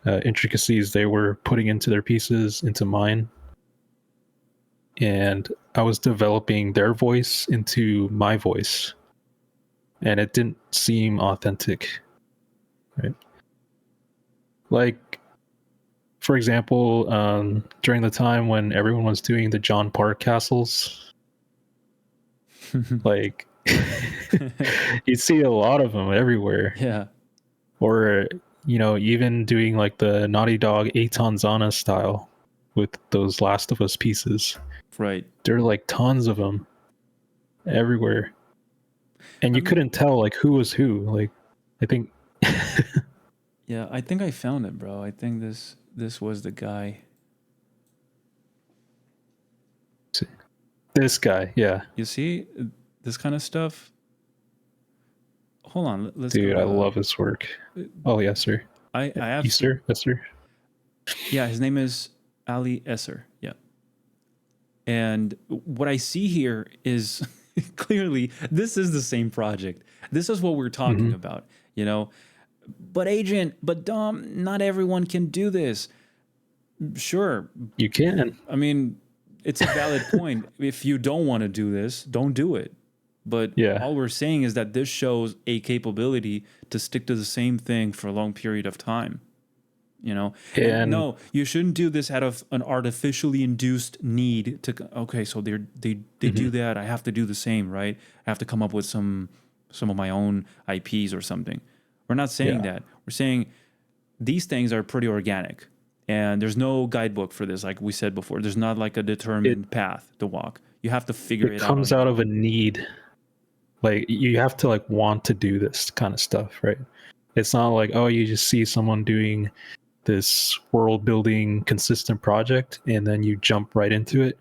[SPEAKER 2] intricacies they were putting into their pieces into mine, and I was developing their voice into my voice, and it didn't seem authentic, right? Like, for example, during the time when everyone was doing the John Park castles, like you'd see a lot of them everywhere.
[SPEAKER 1] Yeah.
[SPEAKER 2] Or, even doing like the Naughty Dog Eitan Zana style with those Last of Us pieces.
[SPEAKER 1] Right.
[SPEAKER 2] There are like tons of them everywhere. And you couldn't tell like who was who. Like, I think.
[SPEAKER 1] Yeah, I think I found it, bro. I think this was the guy.
[SPEAKER 2] This guy, yeah.
[SPEAKER 1] You see this kind of stuff? Hold on, let's
[SPEAKER 2] Dude,
[SPEAKER 1] go
[SPEAKER 2] I love his work. Oh, yes, sir.
[SPEAKER 1] I have
[SPEAKER 2] Yes, sir. Yes, sir.
[SPEAKER 1] Yeah, his name is Ali Esser. Yeah. And what I see here is clearly this is the same project. This is what we're talking about, But Adrian, but Dom, not everyone can do this. Sure.
[SPEAKER 2] You can.
[SPEAKER 1] I mean, it's a valid point. If you don't want to do this, don't do it. But all we're saying is that this shows a capability to stick to the same thing for a long period of time. And no, you shouldn't do this out of an artificially induced need to. Okay, so they do that. I have to do the same, right? I have to come up with some of my own IPs or something. We're not saying that. We're saying these things are pretty organic, and there's no guidebook for this. Like we said before, there's not like a determined path to walk. You have to figure it out.
[SPEAKER 2] It comes out of a need. Like you have to like want to do this kind of stuff, right? It's not like, oh, you just see someone doing this world building consistent project and then you jump right into it.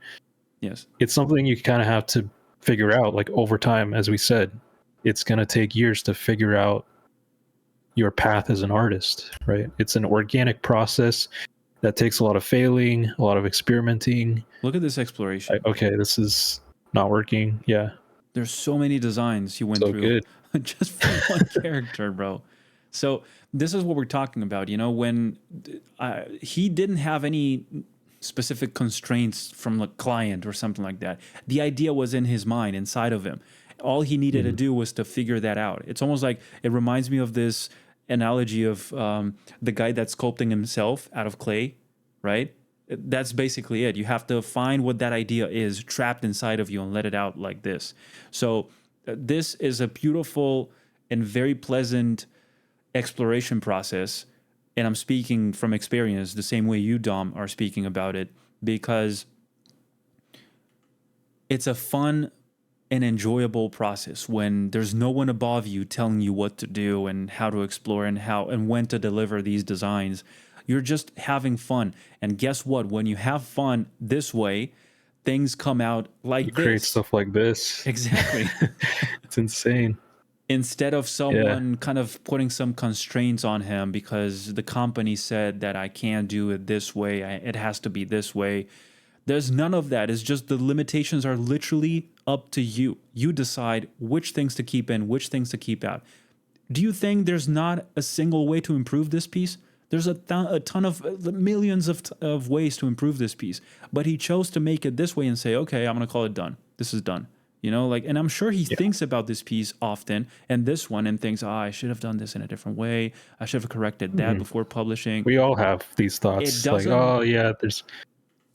[SPEAKER 1] Yes.
[SPEAKER 2] It's something you kind of have to figure out, like over time. As we said, it's going to take years to figure out your path as an artist, right? It's an organic process that takes a lot of failing, a lot of experimenting.
[SPEAKER 1] Look at this exploration.
[SPEAKER 2] Okay, this is not working. Yeah.
[SPEAKER 1] There's so many designs you went through just for one character, bro. So this is what we're talking about. When he didn't have any specific constraints from a client or something like that. The idea was in his mind, inside of him. All he needed to do was to figure that out. It's almost like, it reminds me of this analogy of the guy that's sculpting himself out of clay, right? That's basically it. You have to find what that idea is trapped inside of you and let it out like this. So this is a beautiful and very pleasant exploration process, and I'm speaking from experience the same way you, Dom, are speaking about it, because it's a fun and enjoyable process when there's no one above you telling you what to do and how to explore and how and when to deliver these designs. You're just having fun. And guess what? When you have fun this way, things come out like
[SPEAKER 2] You create
[SPEAKER 1] this.
[SPEAKER 2] stuff like this.
[SPEAKER 1] Exactly.
[SPEAKER 2] It's insane.
[SPEAKER 1] Instead of someone kind of putting some constraints on him because the company said that I can't do it this way, it has to be this way. There's none of that. It's just the limitations are literally up to you. You decide which things to keep in, which things to keep out. Do you think there's not a single way to improve this piece? There's a ton of millions of ways to improve this piece, but he chose to make it this way and say, okay, I'm going to call it done. This is done. You know, like, and I'm sure he thinks about this piece often and this one and thinks, I should have done this in a different way. I should have corrected that before publishing.
[SPEAKER 2] We all have these thoughts.
[SPEAKER 1] It
[SPEAKER 2] Like,
[SPEAKER 1] doesn't,
[SPEAKER 2] oh yeah, there's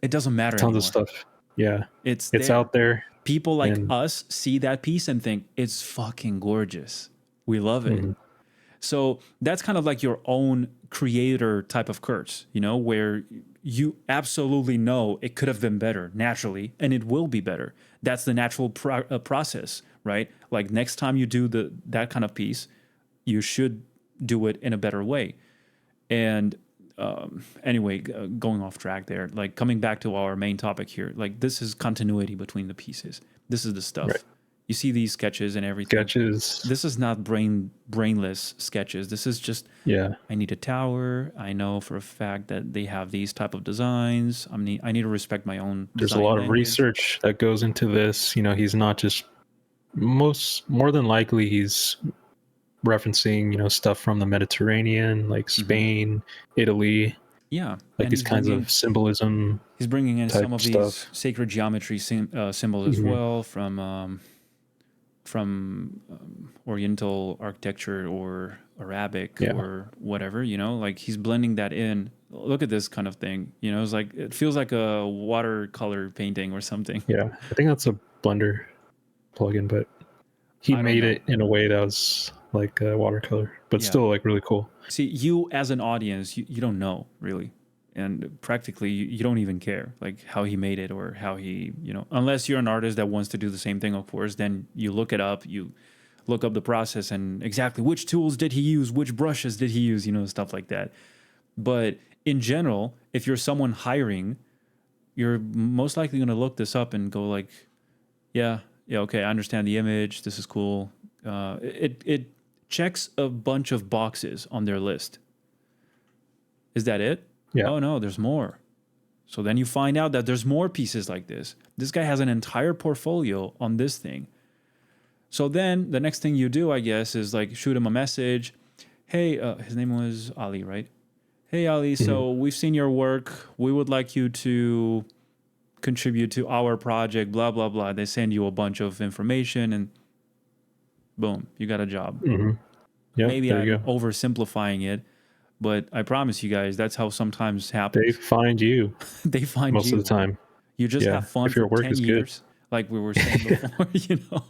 [SPEAKER 1] it doesn't matter
[SPEAKER 2] tons
[SPEAKER 1] anymore.
[SPEAKER 2] of stuff. Yeah.
[SPEAKER 1] It's
[SPEAKER 2] It's
[SPEAKER 1] there.
[SPEAKER 2] out there.
[SPEAKER 1] People like
[SPEAKER 2] and-
[SPEAKER 1] us see that piece and think it's fucking gorgeous. We love it. So that's kind of like your own creator type of curse, you know, where you absolutely know it could have been better naturally, and it will be better. That's the natural process, right? Like next time you do that kind of piece, you should do it in a better way. And anyway, going off track there, like coming back to our main topic here, like this is continuity between the pieces. This is the stuff.
[SPEAKER 2] Right.
[SPEAKER 1] You see these sketches and everything.
[SPEAKER 2] Sketches.
[SPEAKER 1] This is not brainless sketches. This is just, I need a tower. I know for a fact that they have these type of designs. I need to respect my own
[SPEAKER 2] There's a
[SPEAKER 1] design
[SPEAKER 2] lot of
[SPEAKER 1] language.
[SPEAKER 2] research that goes into this. You know, he's not just more than likely he's referencing, you know, stuff from the Mediterranean, like Spain, Italy,
[SPEAKER 1] Yeah.
[SPEAKER 2] like
[SPEAKER 1] and
[SPEAKER 2] these kinds of symbolism.
[SPEAKER 1] He's bringing in
[SPEAKER 2] type
[SPEAKER 1] some of these
[SPEAKER 2] stuff.
[SPEAKER 1] sacred geometry symbols as well from Oriental architecture or Arabic or whatever, you know, like he's blending that in. Look at this kind of thing, you know, it's like, it feels like a watercolor painting or something.
[SPEAKER 2] Yeah, I think that's a Blender plugin, but he
[SPEAKER 1] I don't
[SPEAKER 2] made
[SPEAKER 1] know.
[SPEAKER 2] it in a way that was like watercolor, but still like really cool.
[SPEAKER 1] See, you as an audience, you don't know really. And practically you don't even care like how he made it or how he, you know, unless you're an artist that wants to do the same thing, of course, then you look it up, you look up the process and exactly which tools did he use, which brushes did he use, you know, stuff like that. But in general, if you're someone hiring, you're most likely going to look this up and go like, yeah, okay, I understand the image. This is cool. It checks a bunch of boxes on their list. Is that it?
[SPEAKER 2] Yeah.
[SPEAKER 1] Oh no, there's more. So then you find out that there's more pieces like this. This guy has an entire portfolio on this thing. So then the next thing you do, I guess, is like shoot him a message. Hey, his name was Ali, right? Hey, Ali, so we've seen your work. We would like you to contribute to our project, blah, blah, blah. They send you a bunch of information and boom, you got a job.
[SPEAKER 2] Yeah,
[SPEAKER 1] Maybe
[SPEAKER 2] there
[SPEAKER 1] I'm
[SPEAKER 2] you go.
[SPEAKER 1] oversimplifying it, but I promise you guys, that's how sometimes happens.
[SPEAKER 2] They find you
[SPEAKER 1] They find
[SPEAKER 2] most
[SPEAKER 1] you.
[SPEAKER 2] of the time.
[SPEAKER 1] You just have fun
[SPEAKER 2] if your
[SPEAKER 1] for
[SPEAKER 2] work
[SPEAKER 1] 10
[SPEAKER 2] is good.
[SPEAKER 1] years. Like we were saying before, you know,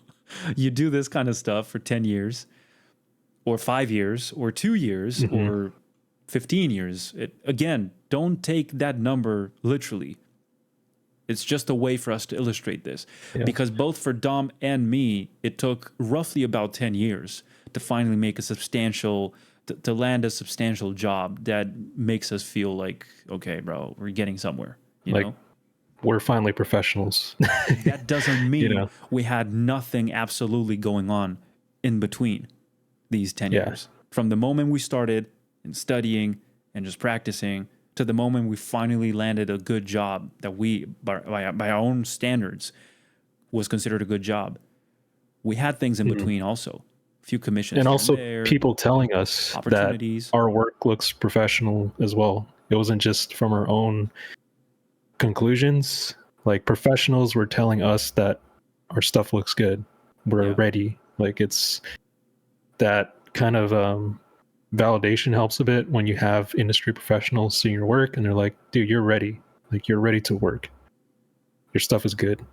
[SPEAKER 1] you do this kind of stuff for 10 years or 5 years or 2 years or 15 years. Again, don't take that number literally. It's just a way for us to illustrate this. Because both for Dom and me, it took roughly about 10 years to finally make a substantial, to land a substantial job that makes us feel like, okay, bro, we're getting somewhere, you
[SPEAKER 2] Like,
[SPEAKER 1] know?
[SPEAKER 2] we're finally professionals.
[SPEAKER 1] That doesn't mean
[SPEAKER 2] know?
[SPEAKER 1] we had nothing absolutely going on in between these 10 years. From the moment we started and studying and just practicing to the moment we finally landed a good job that we, by our own standards, was considered a good job. We had things in between also. A few commissions
[SPEAKER 2] And
[SPEAKER 1] here
[SPEAKER 2] also
[SPEAKER 1] there,
[SPEAKER 2] people telling us that
[SPEAKER 1] opportunities.
[SPEAKER 2] our work looks professional as well. It wasn't just from our own conclusions. Like, professionals were telling us that our stuff looks good. We're ready. Like, it's that kind of validation helps a bit when you have industry professionals seeing your work and they're like, dude, you're ready. Like, you're ready to work. Your stuff is good.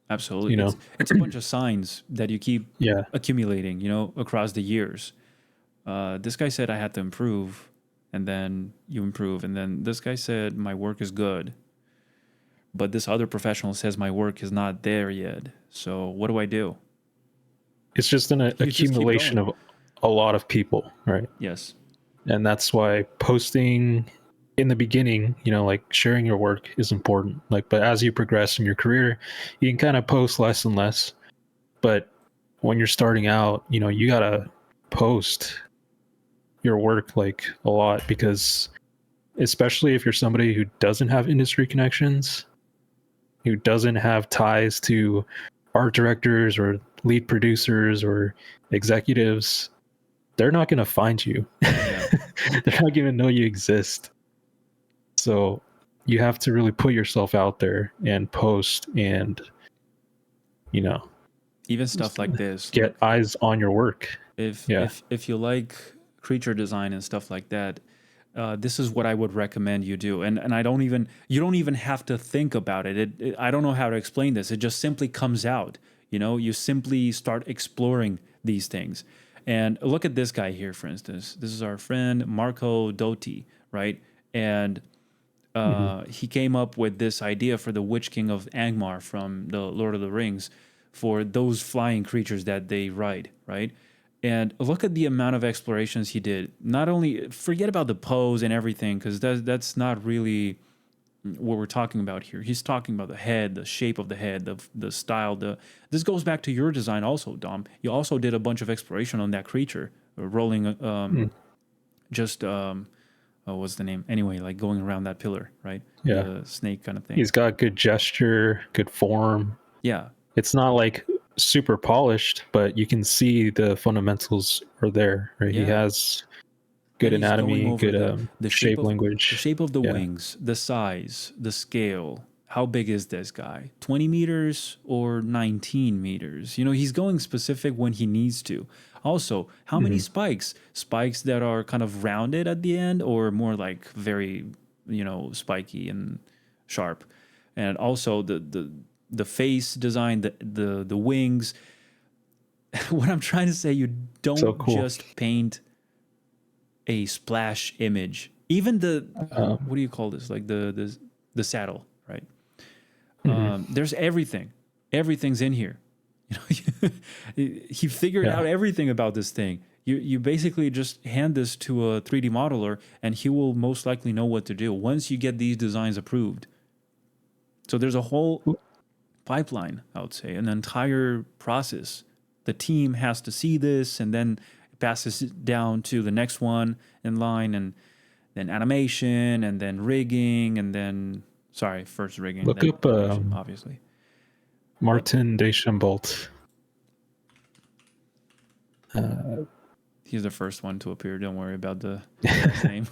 [SPEAKER 1] Absolutely.
[SPEAKER 2] You know?
[SPEAKER 1] It's a bunch of signs that you keep
[SPEAKER 2] Yeah.
[SPEAKER 1] accumulating, you know, across the years. This guy said I had to improve, and then you improve, and then this guy said my work is good, but this other professional says my work is not there yet. So what do I do?
[SPEAKER 2] It's just an
[SPEAKER 1] You just keep
[SPEAKER 2] accumulation
[SPEAKER 1] going.
[SPEAKER 2] of a lot of people, right?
[SPEAKER 1] Yes.
[SPEAKER 2] And that's why posting in the beginning, like sharing your work is important. Like, but as you progress in your career, you can kind of post less and less. But when you're starting out, you gotta post your work like a lot, because especially if you're somebody who doesn't have industry connections, who doesn't have ties to art directors or lead producers or executives, they're not going to find you.
[SPEAKER 1] Yeah.
[SPEAKER 2] They're not going to know you exist. So you have to really put yourself out there and post and,
[SPEAKER 1] Even stuff like this,
[SPEAKER 2] get
[SPEAKER 1] like
[SPEAKER 2] eyes on your work.
[SPEAKER 1] if
[SPEAKER 2] Yeah.
[SPEAKER 1] if you like creature design and stuff like that, this is what I would recommend you do. And I don't even you don't even have to think about it. I don't know how to explain this. It just simply comes out. You simply start exploring these things. And look at this guy here, for instance. This is our friend Marco Dotti, right? And he came up with this idea for the Witch King of Angmar from the Lord of the Rings, for those flying creatures that they ride, right? And look at the amount of explorations he did. Not only forget about the pose and everything, because that's not really what we're talking about here. He's talking about the head, the shape of the head, the style. This goes back to your design also, Dom. You also did a bunch of exploration on that creature, rolling just what's the name? Anyway, like going around that pillar, right?
[SPEAKER 2] Yeah.
[SPEAKER 1] The snake kind of thing.
[SPEAKER 2] He's got good gesture, good form.
[SPEAKER 1] Yeah.
[SPEAKER 2] It's not like super polished, but you can see the fundamentals are there, right? He
[SPEAKER 1] Yeah.
[SPEAKER 2] has good
[SPEAKER 1] And he's going
[SPEAKER 2] anatomy,
[SPEAKER 1] over
[SPEAKER 2] good
[SPEAKER 1] the shape
[SPEAKER 2] shape
[SPEAKER 1] of
[SPEAKER 2] language.
[SPEAKER 1] the shape of the
[SPEAKER 2] Yeah.
[SPEAKER 1] wings, the size, the scale. How big is this guy? 20 meters or 19 meters? He's going specific when he needs to. Also, how many spikes? Spikes that are kind of rounded at the end, or more like very, spiky and sharp. And also the face design, the wings. What I'm trying to say, you don't
[SPEAKER 2] So cool.
[SPEAKER 1] just paint a splash image. Even the what do you call this? Like the saddle, right? There's everything. Everything's in here. He figured
[SPEAKER 2] Yeah.
[SPEAKER 1] out everything about this thing. You basically just hand this to a 3D modeler, and he will most likely know what to do once you get these designs approved. So there's a whole pipeline, I would say, an entire process. The team has to see this, and then it passes it down to the next one in line, and then animation, and then rigging, and then first rigging,
[SPEAKER 2] Look
[SPEAKER 1] then
[SPEAKER 2] up
[SPEAKER 1] animation, obviously.
[SPEAKER 2] Martin Deschambault.
[SPEAKER 1] He's the first one to appear. Don't worry about the last name.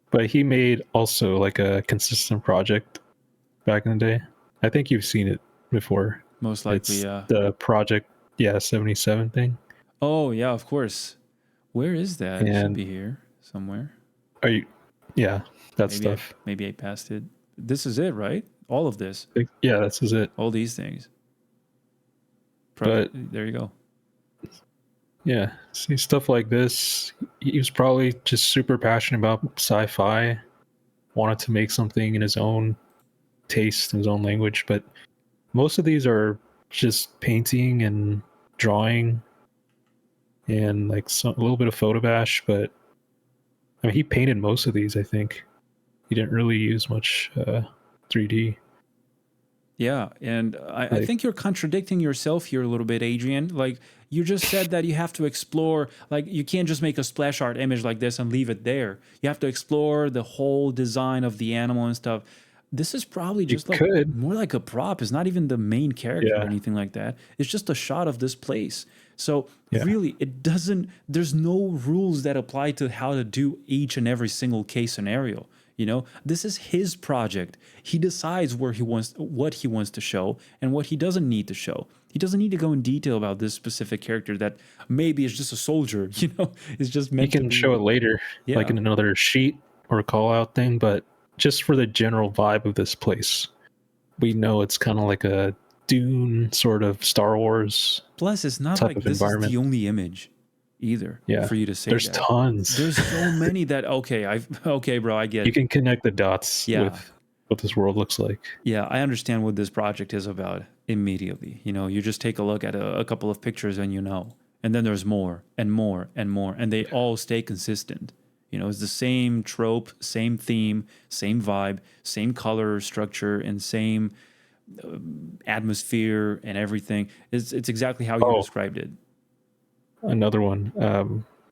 [SPEAKER 2] But he made also like a consistent project back in the day. I think you've seen it before.
[SPEAKER 1] Most likely,
[SPEAKER 2] It's
[SPEAKER 1] yeah.
[SPEAKER 2] the project, 77 thing.
[SPEAKER 1] Oh, yeah, of course. Where is that? It should
[SPEAKER 2] And
[SPEAKER 1] be here somewhere.
[SPEAKER 2] are you? Yeah, that
[SPEAKER 1] Maybe
[SPEAKER 2] stuff.
[SPEAKER 1] maybe I passed it. This is it, right? All of this,
[SPEAKER 2] Yeah, this is it.
[SPEAKER 1] all these things.
[SPEAKER 2] But
[SPEAKER 1] There you go.
[SPEAKER 2] yeah, see stuff like this. He was probably just super passionate about sci-fi, wanted to make something in his own taste, in his own language. But most of these are just painting and drawing and like a little bit of photo bash. But I mean, he painted most of these. I think he didn't really use much 3D.
[SPEAKER 1] Yeah, and I think you're contradicting yourself here a little bit, Adrian. Like, you just said that you have to explore, like, you can't just make a splash art image like this and leave it there. You have to explore the whole design of the animal and stuff. This is probably just like more like a prop. It's not even the main character or anything like that. It's just a shot of this place. So really, there's no rules that apply to how to do each and every single case scenario. This is his project. He decides what he wants to show and what he doesn't need to show. He doesn't need to go in detail about this specific character that maybe is just a soldier. It's just meant to be.
[SPEAKER 2] He can show it later, like in another sheet or a call out thing. But just for the general vibe of this place, we know it's kind of like a Dune sort of Star Wars.
[SPEAKER 1] Plus, it's not
[SPEAKER 2] type
[SPEAKER 1] like
[SPEAKER 2] of
[SPEAKER 1] this is
[SPEAKER 2] environment.
[SPEAKER 1] the only image. either
[SPEAKER 2] Yeah.
[SPEAKER 1] for you to say
[SPEAKER 2] There's
[SPEAKER 1] that.
[SPEAKER 2] tons.
[SPEAKER 1] There's so many that okay, bro, I get
[SPEAKER 2] You
[SPEAKER 1] it.
[SPEAKER 2] can connect the dots
[SPEAKER 1] Yeah.
[SPEAKER 2] with what this world looks like.
[SPEAKER 1] Yeah, I understand what this project is about immediately. You know, you just take a look at a couple of pictures and you know. And then there's more and more and more, and they all stay consistent. You know, it's the same trope, same theme, same vibe, same color structure, and same atmosphere and everything. It's exactly how you
[SPEAKER 2] Oh.
[SPEAKER 1] described it.
[SPEAKER 2] Another one,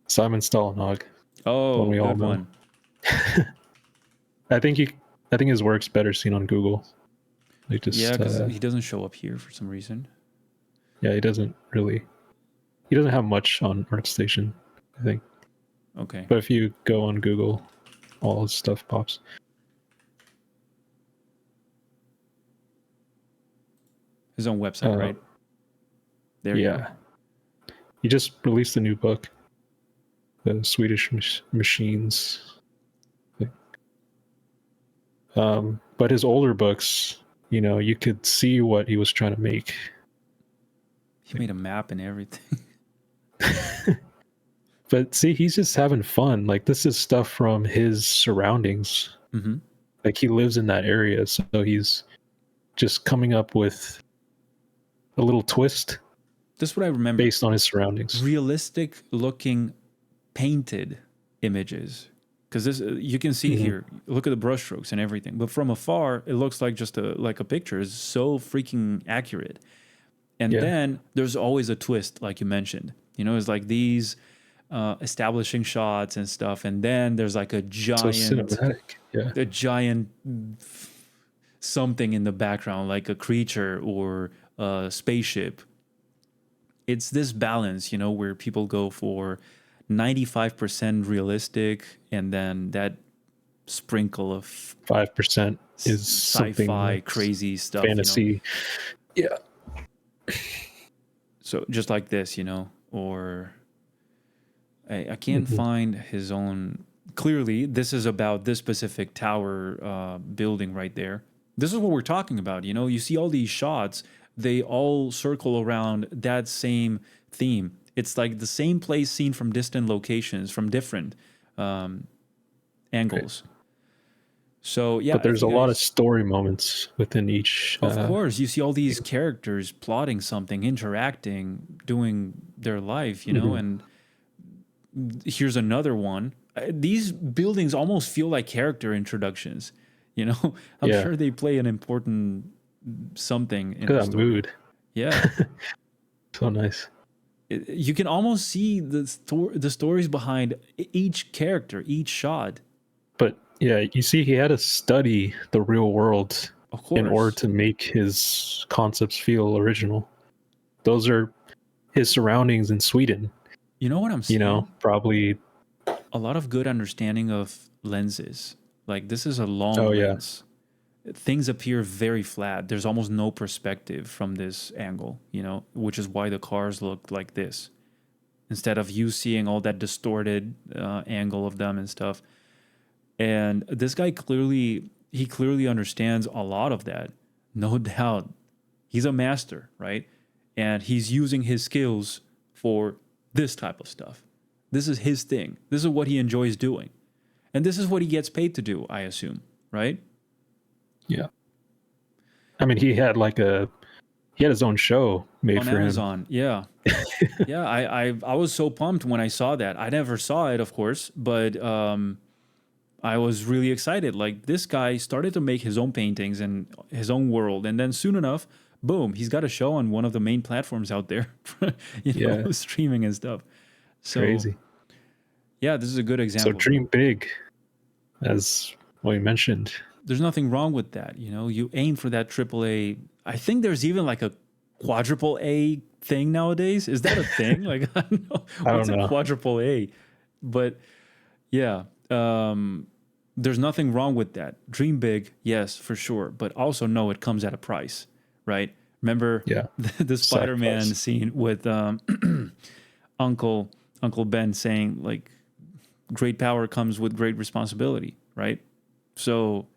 [SPEAKER 2] Simon Stollenhag, the one
[SPEAKER 1] Oh,
[SPEAKER 2] we all
[SPEAKER 1] good
[SPEAKER 2] know.
[SPEAKER 1] one.
[SPEAKER 2] I think his work's better seen on Google. Like just
[SPEAKER 1] Yeah, because he doesn't show up here for some reason.
[SPEAKER 2] yeah, he doesn't have much on ArtStation, I think.
[SPEAKER 1] Okay.
[SPEAKER 2] But if you go on Google, all his stuff pops.
[SPEAKER 1] His own website, right? There you go.
[SPEAKER 2] Yeah. He just released a new book, The Swedish Machines. I think. But his older books, you know, you could see what he was trying to make.
[SPEAKER 1] He made a map and everything.
[SPEAKER 2] But see, he's just having fun. Like, this is stuff from his surroundings.
[SPEAKER 1] Mm-hmm.
[SPEAKER 2] Like, he lives in that area, so he's just coming up with a little twist
[SPEAKER 1] This is what I remember.
[SPEAKER 2] based on his surroundings.
[SPEAKER 1] Realistic looking painted images. Because this, you can see here, look at the brushstrokes and everything. But from afar, it looks like just a picture. It's so freaking accurate. And then there's always a twist, like you mentioned. You know, it's like these establishing shots and stuff, and then there's like a giant,
[SPEAKER 2] So cinematic. Yeah.
[SPEAKER 1] a giant something in the background, like a creature or a spaceship. It's this balance, you know, where people go for 95% realistic, and then that sprinkle of
[SPEAKER 2] 5% is
[SPEAKER 1] sci-fi
[SPEAKER 2] something
[SPEAKER 1] crazy stuff,
[SPEAKER 2] fantasy.
[SPEAKER 1] You know? Yeah. So just like this, you know, or I can't find his own. Clearly, this is about this specific tower building right there. This is what we're talking about. You know, you see all these shots, they all circle around that same theme. It's like the same place seen from distant locations, from different angles. So, yeah.
[SPEAKER 2] But there's a lot of story moments within each.
[SPEAKER 1] Of course, you see all these characters plotting something, interacting, doing their life, you know, and here's another one. These buildings almost feel like character introductions, you know. I'm sure they play an important something in the story.
[SPEAKER 2] Mood.
[SPEAKER 1] Yeah.
[SPEAKER 2] So nice.
[SPEAKER 1] You can almost see the stories behind each character, each shot.
[SPEAKER 2] But yeah, you see, he had to study the real world in order to make his concepts feel original. Those are his surroundings in Sweden.
[SPEAKER 1] You know what I'm saying?
[SPEAKER 2] You know, probably
[SPEAKER 1] a lot of good understanding of lenses. Like, this is a long lens. Things appear very flat. There's almost no perspective from this angle, you know, which is why the cars look like this. Instead of you seeing all that distorted angle of them and stuff. And this guy clearly understands a lot of that. No doubt. He's a master, right? And he's using his skills for this type of stuff. This is his thing. This is what he enjoys doing. And this is what he gets paid to do, I assume, right?
[SPEAKER 2] Yeah. I mean, he had his own show made
[SPEAKER 1] on
[SPEAKER 2] for
[SPEAKER 1] Amazon.
[SPEAKER 2] him.
[SPEAKER 1] Yeah. Yeah, I was so pumped when I saw that. I never saw it, of course, but I was really excited. Like, this guy started to make his own paintings and his own world, and then soon enough, boom, he's got a show on one of the main platforms out there, you know, streaming and stuff. So,
[SPEAKER 2] crazy.
[SPEAKER 1] Yeah, this is a good example.
[SPEAKER 2] So dream big, as we mentioned.
[SPEAKER 1] There's nothing wrong with that. You know, you aim for that AAA. I think there's even like a quadruple A thing nowadays. Is that a thing? Like, I don't know. What's a quadruple A? But yeah, there's nothing wrong with that. Dream big, yes, for sure. But also know it comes at a price, right? Remember the Spider-Man scene with Uncle Ben saying, like, great power comes with great responsibility, right? So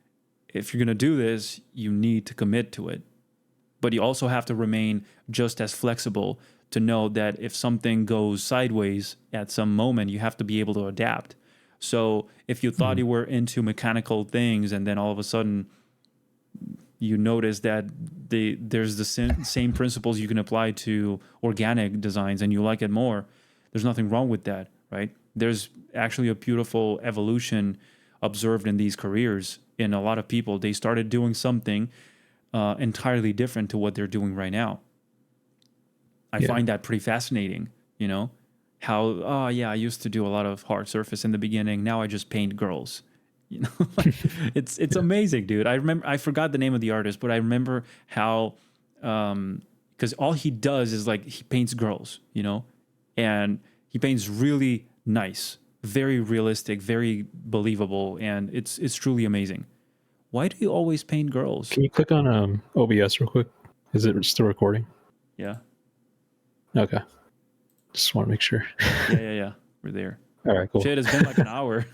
[SPEAKER 1] if you're going to do this, you need to commit to it. But you also have to remain just as flexible to know that if something goes sideways at some moment, you have to be able to adapt. So if you thought you were into mechanical things and then all of a sudden you notice that there's the same principles you can apply to organic designs and you like it more, there's nothing wrong with that, right? There's actually a beautiful evolution observed in these careers in a lot of people. They started doing something entirely different to what they're doing right now. I find that pretty fascinating, you know, how, oh yeah, I used to do a lot of hard surface in the beginning. Now I just paint girls. You know, it's amazing, dude. I remember, I forgot the name of the artist, but I remember how, because all he does is like he paints girls, you know, and he paints really nice, very realistic, very believable, and it's truly amazing. Why do you always paint girls?
[SPEAKER 2] Can you click on OBS real quick? Is it still recording?
[SPEAKER 1] Yeah,
[SPEAKER 2] Okay. Just want to make sure.
[SPEAKER 1] yeah. We're there.
[SPEAKER 2] All right, cool.
[SPEAKER 1] Shit, it's been like an hour.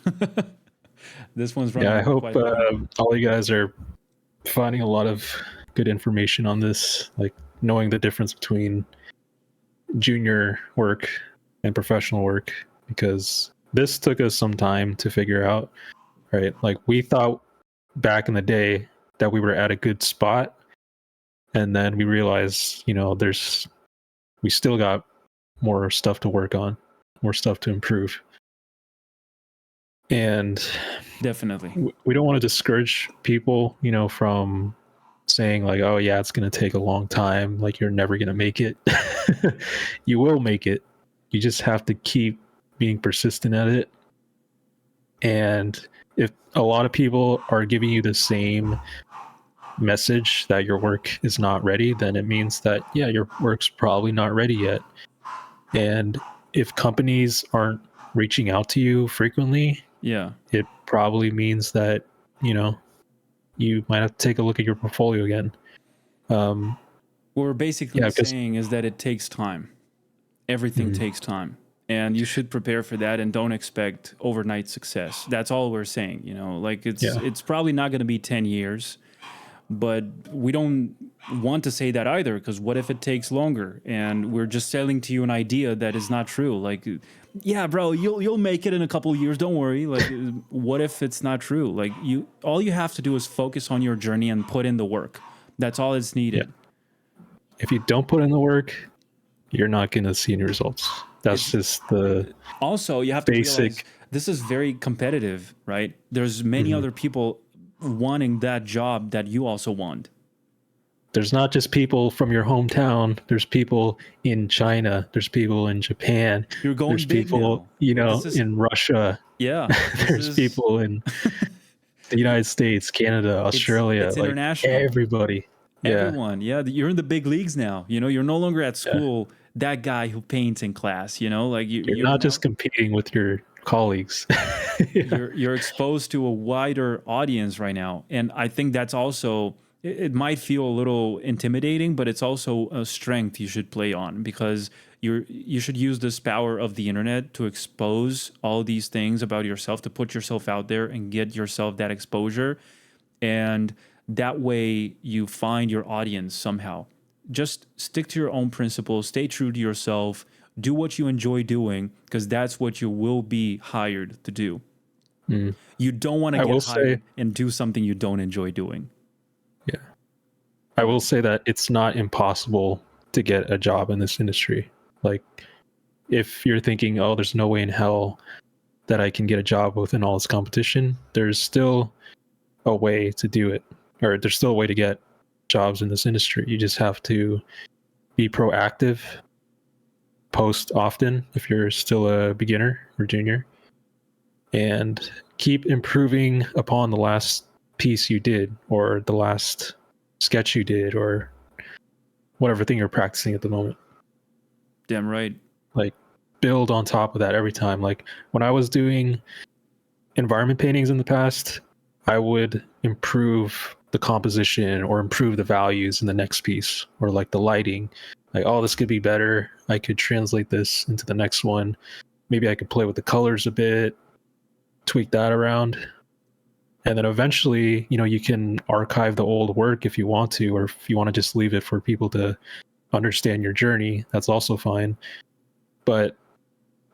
[SPEAKER 1] This one's running.
[SPEAKER 2] Yeah, I hope
[SPEAKER 1] quite long.
[SPEAKER 2] all you guys are finding a lot of good information on this, like knowing the difference between junior work and professional work, because this took us some time to figure out, right? Like we thought back in the day that we were at a good spot, and then we realized, you know, we still got more stuff to work on, more stuff to improve. And
[SPEAKER 1] Definitely.
[SPEAKER 2] we don't want to discourage people, you know, from saying like, oh yeah, it's going to take a long time, like you're never going to make it. You will make it. You just have to keep being persistent at it. And if a lot of people are giving you the same message that your work is not ready, then it means that, yeah, your work's probably not ready yet. And if companies aren't reaching out to you frequently,
[SPEAKER 1] Yeah.
[SPEAKER 2] it probably means that, you know, you might have to take a look at your portfolio again.
[SPEAKER 1] What we're basically
[SPEAKER 2] Yeah, 'cause-
[SPEAKER 1] saying is that it takes time. Everything takes time. And you should prepare for that and don't expect overnight success. That's all we're saying, you know, like it's probably not going to be 10 years, but we don't want to say that either, because what if it takes longer and we're just selling to you an idea that is not true? Like, yeah, bro, you'll make it in a couple of years, don't worry. Like, what if it's not true? Like, all you have to do is focus on your journey and put in the work. That's all it's needed.
[SPEAKER 2] Yeah. If you don't put in the work, you're not going to see any results. That's just the
[SPEAKER 1] also, you have to
[SPEAKER 2] basic
[SPEAKER 1] realize this is very competitive, right? There's many other people wanting that job that you also want.
[SPEAKER 2] There's not just people from your hometown. There's people in China. There's people in Japan.
[SPEAKER 1] You're going
[SPEAKER 2] there's
[SPEAKER 1] big
[SPEAKER 2] people,
[SPEAKER 1] now.
[SPEAKER 2] you know, in Russia.
[SPEAKER 1] Yeah.
[SPEAKER 2] There's people in the United States, Canada, Australia.
[SPEAKER 1] It's
[SPEAKER 2] like
[SPEAKER 1] international.
[SPEAKER 2] everybody.
[SPEAKER 1] Everyone. Yeah. You're in the big leagues now. You know, you're no longer at school, that guy who paints in class, you know, like
[SPEAKER 2] you're not just competing with your colleagues.
[SPEAKER 1] You're exposed to a wider audience right now. And I think that's also, it might feel a little intimidating, but it's also a strength you should play on, because you should use this power of the internet to expose all these things about yourself, to put yourself out there and get yourself that exposure. And that way you find your audience somehow. Just stick to your own principles, stay true to yourself, do what you enjoy doing, because that's what you will be hired to do. You don't want to get hired and do something you don't enjoy doing.
[SPEAKER 2] Yeah. I will say that it's not impossible to get a job in this industry. Like, if you're thinking, oh, there's no way in hell that I can get a job within all this competition, there's still a way to do it, or there's still a way to get jobs in this industry. You just have to be proactive, post often if you're still a beginner or junior, and keep improving upon the last piece you did, or the last sketch you did, or whatever thing you're practicing at the moment.
[SPEAKER 1] Damn right.
[SPEAKER 2] Like, build on top of that every time. Like, when I was doing environment paintings in the past, I would improve the composition or improve the values in the next piece, or like the lighting. Like, oh, this could be better. I could translate this into the next one. Maybe I could play with the colors a bit, tweak that around. And then eventually, you know, you can archive the old work if you want to, or if you want to just leave it for people to understand your journey, that's also fine. But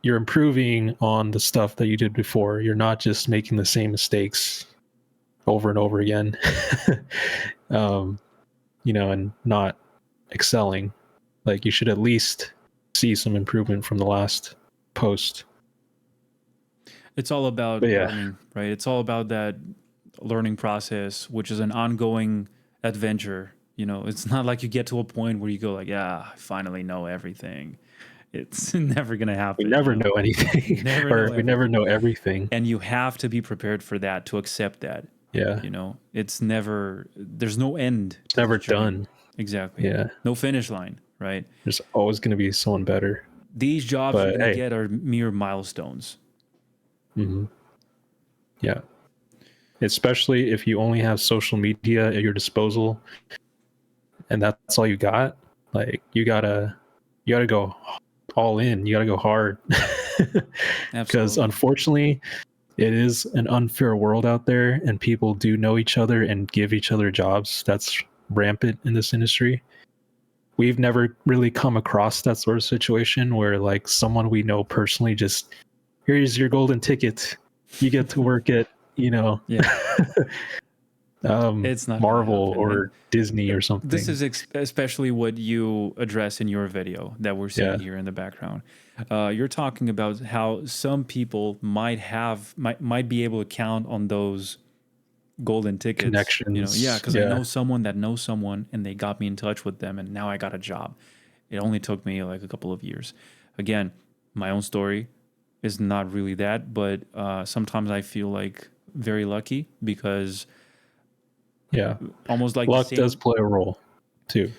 [SPEAKER 2] you're improving on the stuff that you did before. You're not just making the same mistakes over and over again, and not excelling. Like, you should at least see some improvement from the last post.
[SPEAKER 1] It's all about learning, right? It's all about that learning process, which is an ongoing adventure. It's not like you get to a point where you go like, yeah, I finally know everything. It's never going to happen.
[SPEAKER 2] We never know anything. We never know everything.
[SPEAKER 1] And you have to be prepared for that, to accept that.
[SPEAKER 2] Yeah.
[SPEAKER 1] There's no end.
[SPEAKER 2] It's never done.
[SPEAKER 1] Exactly.
[SPEAKER 2] Yeah.
[SPEAKER 1] No finish line, right?
[SPEAKER 2] There's always going to be someone better.
[SPEAKER 1] These jobs you're going to get are mere milestones.
[SPEAKER 2] Mm-hmm. Yeah. Especially if you only have social media at your disposal and that's all you got. Like, you gotta go all in. You gotta go hard. Because unfortunately, it is an unfair world out there, and people do know each other and give each other jobs. That's rampant in this industry. We've never really come across that sort of situation where, like, someone we know personally just, here's your golden ticket. You get to work at,
[SPEAKER 1] it's not
[SPEAKER 2] Marvel or Disney or something.
[SPEAKER 1] This is especially what you address in your video that we're seeing here in the background. You're talking about how some people might be able to count on those golden tickets,
[SPEAKER 2] connections.
[SPEAKER 1] Because I know someone that knows someone, and they got me in touch with them, and now I got a job. It only took me like a couple of years. Again, my own story is not really that, but sometimes I feel like very lucky, because almost like
[SPEAKER 2] luck does play a role too.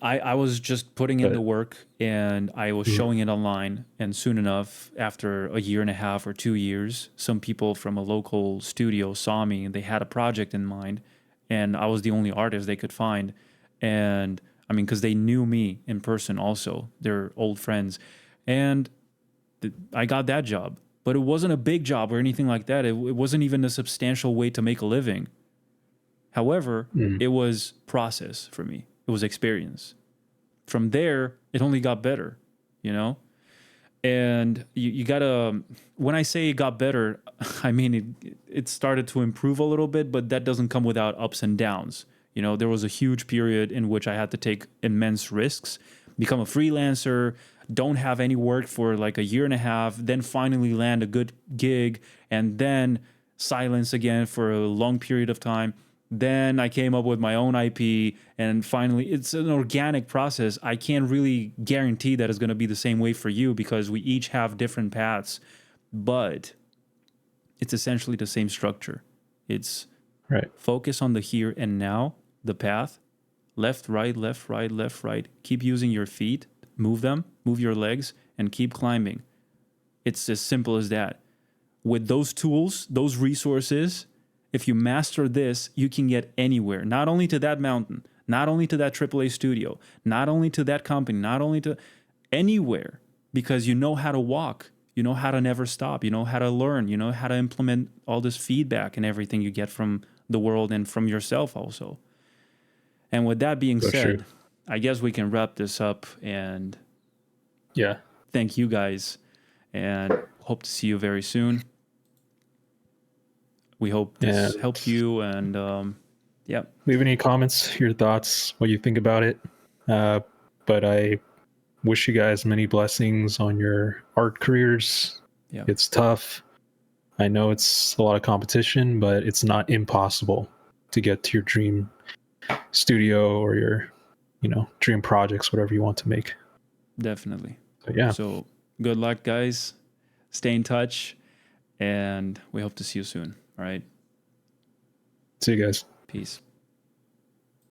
[SPEAKER 1] I was just putting in the work, and I was showing it online, and soon enough, after a year and a half or 2 years, some people from a local studio saw me, and they had a project in mind, and I was the only artist they could find. And I mean, because they knew me in person also, they're old friends, and I got that job. But it wasn't a big job or anything like that. It wasn't even a substantial way to make a living. However, it was process for me. It was experience. From there, it only got better, And you gotta, when I say it got better, I mean it started to improve a little bit, but that doesn't come without ups and downs. There was a huge period in which I had to take immense risks, become a freelancer, don't have any work for like a year and a half, then finally land a good gig, and then silence again for a long period of time. Then I came up with my own IP, and finally, it's an organic process. I can't really guarantee that it's going to be the same way for you, because we each have different paths, but it's essentially the same structure. It's focus on the here and now, the path, left, right, left, right, left, right. Keep using your feet, move them, move your legs, and keep climbing. It's as simple as that. With those tools, those resources, if you master this, you can get anywhere. Not only to that mountain, not only to that AAA studio, not only to that company, not only to anywhere, because you know how to walk, you know how to never stop, you know how to learn, you know how to implement all this feedback and everything you get from the world and from yourself also. And with that being said, I guess we can wrap this up, and thank you guys, and hope to see you very soon. We hope this helped you, and
[SPEAKER 2] leave any comments, your thoughts, what you think about it. But I wish you guys many blessings on your art careers. It's tough. I know it's a lot of competition, but it's not impossible to get to your dream studio or your dream projects, whatever you want to make.
[SPEAKER 1] Definitely.
[SPEAKER 2] So
[SPEAKER 1] good luck, guys. Stay in touch, and we hope to see you soon. All right.
[SPEAKER 2] See you guys.
[SPEAKER 1] Peace.